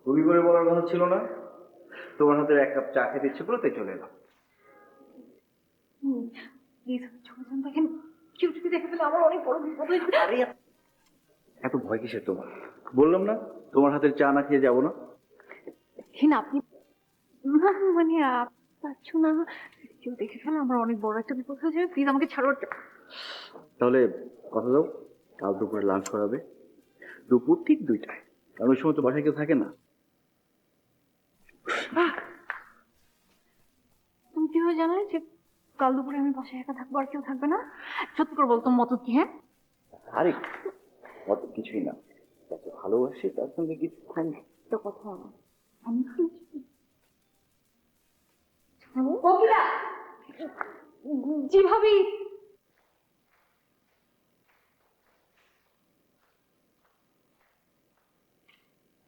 তুমি করে বলার কথা ছিল না? তোমার হাতের এক কাপ চা খেতে ইচ্ছে করো তাই চলে এলাম। দেখেন কেউ যদি দেখে ফেলে আমার অনেক বড় বিপদ হয়ে যাবে। এত ভয় কিসের তোমার? বললাম না তোমার হাতের চা না খেয়ে যাবো না। আপনি মানে পাচ্ছ না, কেউ দেখে ফেলে আমার অনেক বড় একটা বিপদ হয়ে যাবে। প্লিজ আমাকে ছাড়ো। তাহলে কথা দাও, কাল দুপুরে লাঞ্চ করাবে, দুপুর ঠিক 2টায়, কারণ ওই সময় তো বাসায় কেউ থাকে না। তুমি কিভাবে জানলে যে কাল দুপুরে আমি বাসায় একা থাকবো আর কেউ থাকবে না? সত্যি করে বল তোমার মত কি? হ্যাঁ আরে অত কিছুই না, যাকে ভালোবাসি তার সঙ্গে কিছুক্ষণ তো কথা আমি জি ভাবি।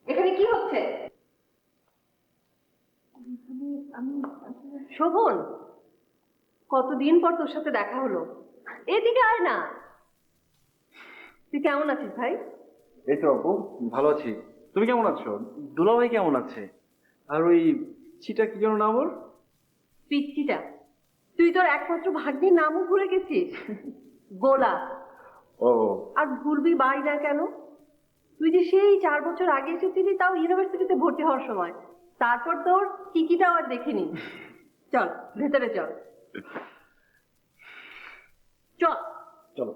এখানে কি হচ্ছে? শোভন, কতদিন পর তোর সাথে দেখা হলো, এদিকে আয় না। তুই কেমন আছিস ভাই? এই তো আপু ভালো আছি, তুমি কেমন আছো? দুলাভাই কেমন আছে? আর ওই চিটা কি যেন নাম ওর? পিচ্চিটা? তুই তোর একমাত্র ভাগ্নির নামও ভুলে গেছিস? গোলা। ও আর ভুলবি বাই না কেন? তুই যে সেই 4 বছর আগে এসেছিলি, তাও ইউনিভার্সিটিতে ভর্তি হওয়ার সময়। তারপর তোর কিকিটাও আর দেখিনি। চল ভেতরে চল চল চলো।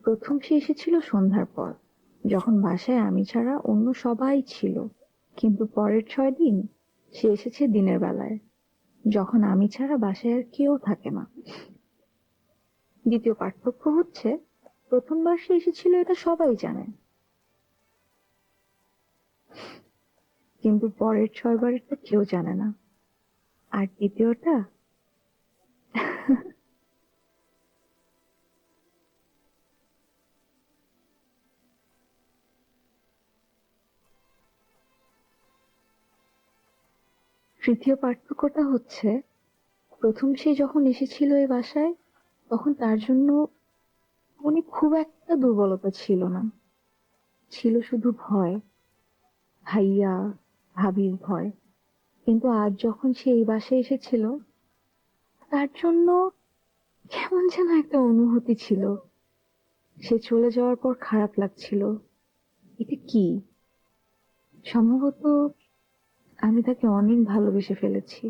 প্রথম সে এসেছিল সন্ধ্যার পর, যখন বাসায় আমি ছাড়া অন্য সবাই ছিল। কিন্তু পরের 6 দিন সে এসেছে দিনের বেলায়, যখন আমি ছাড়া বাসায় আর কেউ থাকে না। দ্বিতীয় পার্থক্য হচ্ছে, প্রথমবার সে এসেছিল এটা সবাই জানে, কিন্তু পরের 6 বারেরটা কেউ জানে না। আর দ্বিতীয়টা তৃতীয় পার্থক্যটা হচ্ছে, প্রথম সে যখন এসেছিল এই বাসায়, তখন তার জন্য মনে খুব একটা দুর্বলতা ছিল না, ছিল শুধু ভয়, ভাইয়া ভাবির ভয়। কিন্তু আজ যখন সে এই বাসায় এসেছিল, তার জন্য কেমন যেন একটা অনুভূতি ছিল। সে চলে যাওয়ার পর খারাপ লাগছিল। এটা কি? সম্ভবত আমি তাকে অনেক ভালোবেসে ফেলেছি।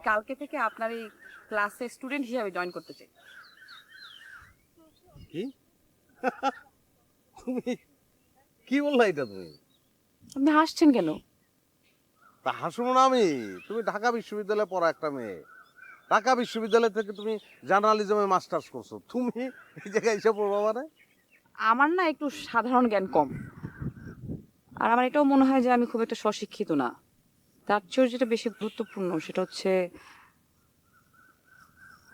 কালকে থেকে আপনার এই ক্লাসে স্টুডেন্ট হিসেবে জয়েন করতে চাই। কি তুমি কি বললা এটা? তুমি আপনি হাসছেন কেন? তা হাসবো না আমি? তুমি ঢাকা বিশ্ববিদ্যালয়ে পড়া একটা মেয়ে, ঢাকা বিশ্ববিদ্যালয় থেকে তুমি জার্নালিজমে মাস্টার্স করছো, তুমি এই জায়গায় এসে পড়বা মানে? আমার না একটু সাধারণ জ্ঞান কম, আর আমার এটাও মনে হয় যে আমি খুব একটা স্বশিক্ষিত না। তার চেয়ে যেটা বেশি গুরুত্বপূর্ণ সেটা হচ্ছে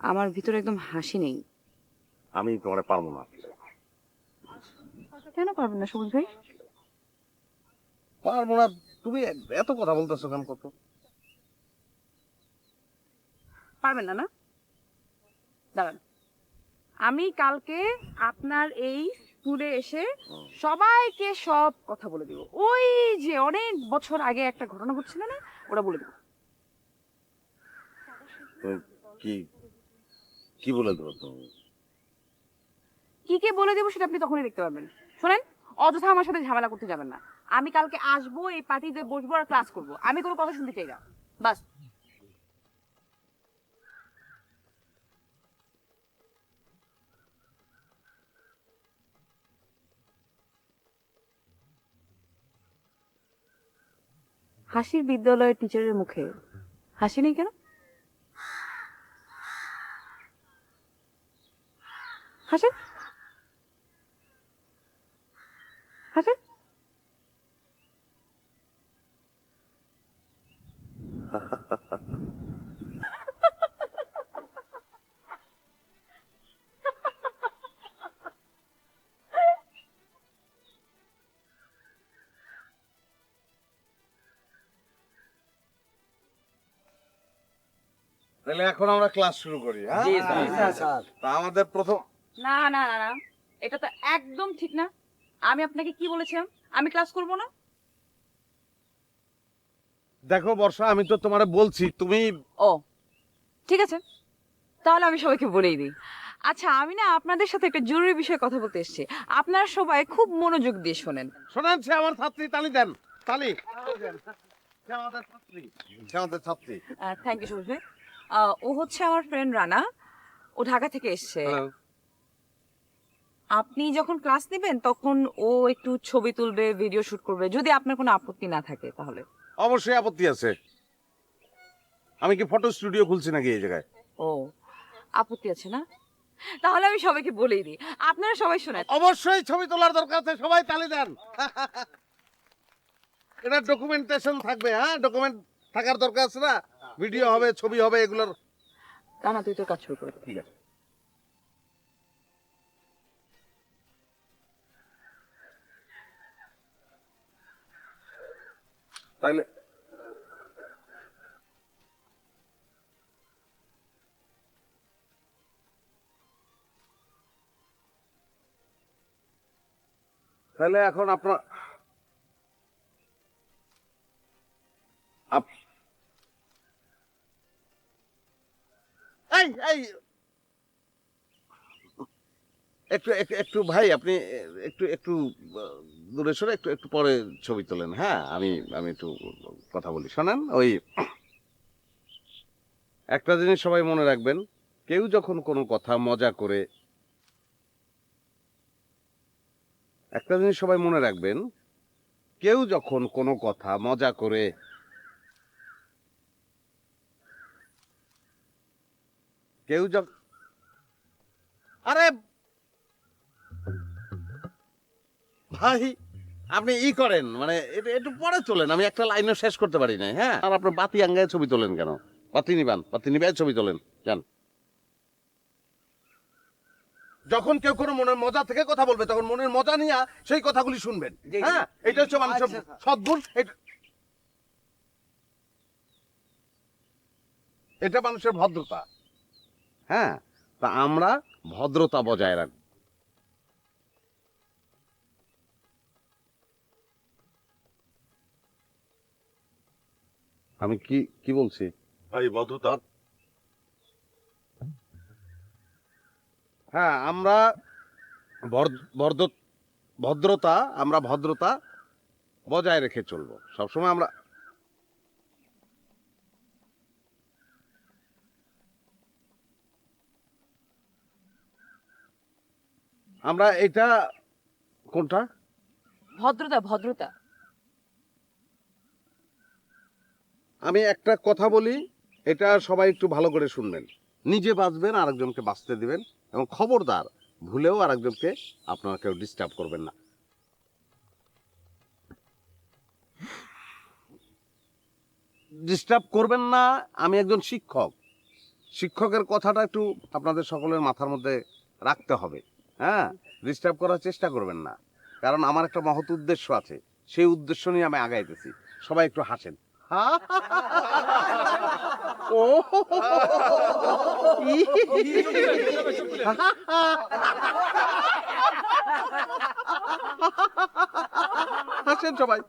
আমার ভিতরে একদম হাসি নেই। আমি তোমারে পারবো না। কেন পারবেন না সবুজ ভাই? পারবো না? তুমি এত কথা বলতেছো কেন? কত পারবেন না? না দাঁড়ান, আমি কালকে আপনার এই স্কুলে এসে সবাইকে সব কথা বলে দিব। ওই যে অনেক বছর আগে একটা ঘটনা ঘটছিল না, ওটা বলে দেব। কি কি বলে দেবো? তুমি কি কে বলে দেবো সেটা আপনি তখনই দেখতে পারবেন। শোনেন, অযথা আমার সাথে ঝামেলা করতে যাবেন না। আমি কালকে আসবো, এই পার্টিতে বসবো আর ক্লাস করবো। আমি কোনো কথা শুনতে চাই না, বাস। হাসির বিদ্যালয়ের টিচারের মুখে হাসি নেই কেন? হাসেন হাসেন। তাহলে এখন আমরা ক্লাস শুরু করি, হ্যাঁ? তা আমাদের প্রথম না না না না, এটা তো একদম ঠিক না। আমি আপনাকে কি বলেছিলাম আমি ক্লাস করব না? দেখো বর্ষা, আমি তো তোমারে বলছি, তুমি ও ঠিক আছে, তাহলে আমি সবাইকে বলেই দিই। আচ্ছা, আমি না আপনাদের সাথে একটা জরুরি বিষয়ে কথা বলতে এসেছি। আপনারা সবাই খুব মনোযোগ দিয়ে শোনেন। শোনেন, সে আমার ছাত্রী, তালি দেন, তালি। সে আমাদের ছাত্রী, সে আমাদের ছাত্রী। থ্যাংক ইউ সবুজ ভাই। ও হচ্ছে আমার ফ্রেন্ড রানা, ও ঢাকা থেকে এসছে। আপনি যখন ক্লাস নেবেন তখন ও একটু ছবি তুলবে, ভিডিও শুট করবে, যদি আপনার কোনো আপত্তি না থাকে তাহলে। অবশ্যই আপত্তি আছে। আমি কি ফটো স্টুডিও খুলছি নাকি এই জায়গায়? ও আপত্তি আছে না? তাহলে আমি সবাইকে বলেই দিই, আপনারা সবাই শোনেন। অবশ্যই ছবি তোলার দরকার আছে, সবাই তালি দেন। এটা ডকুমেন্টেশন থাকবে, হ্যাঁ? ডকুমেন্ট থাকার দরকার আছে না? ভিডিও হবে, ছবি হবে, এগুলোর। রানা তুই তোর কাজ শুরু করে। ঠিক আছে। তাইলে তাহলে এখন আপনার এই এই একটু একটু ভাই, আপনি একটু একটু দূরে সরে একটু একটু পরে ছবি তোলেন, হ্যাঁ? আমি আমি একটু কথা বলি, শোনেন। ওই একটা জিনিস সবাই মনে রাখবেন, কেউ যখন কোনো কথা মজা করে, একটা জিনিস সবাই মনে রাখবেন, কেউ যখন কোনো কথা মজা করে, কেউ যখন, আরে ভাই আপনি করেন, মানে একটু পরে তোলেন, আমি একটা লাইনও শেষ করতে পারি না, হ্যাঁ? আর আপনার বাতি আঙ্গায় ছবি তোলেন কেন? বাতি নিবান, বাতি নিবাই ছবি তোলেন, জান। যখন কেউ কোনো মনের মজা থেকে কথা বলবে তখন মনের মজা নিয়ে সেই কথাগুলি শুনবেন, হ্যাঁ? এটা হচ্ছে মানুষের সদ্গুণ, এটা মানুষের ভদ্রতা, হ্যাঁ? তা আমরা ভদ্রতা বজায় রাখবো। আমি কি কি বলছি ভাই? ভদ্রতা, হ্যাঁ, আমরা ভদ্রতা, আমরা ভদ্রতা বজায় রেখে চলবো সবসময়। আমরা এটা কোনটা? ভদ্রতা, ভদ্রতা। আমি একটা কথা বলি, এটা সবাই একটু ভালো করে শুনবেন। নিজে বাঁচবেন, আরেকজনকে বাঁচতে দিবেন, এবং খবরদার ভুলেও আরেকজনকে আপনারা কেউ ডিস্টার্ব করবেন না। ডিস্টার্ব করবেন না। আমি একজন শিক্ষক, শিক্ষকের কথাটা একটু আপনাদের সকলের মাথার মধ্যে রাখতে হবে, হ্যাঁ? ডিস্টার্ব করার চেষ্টা করবেন না, কারণ আমার একটা মহৎ উদ্দেশ্য আছে, সেই উদ্দেশ্য নিয়ে আমি আগাইতেছি। সবাই একটু হাসেন। ও হাসেন সবাই।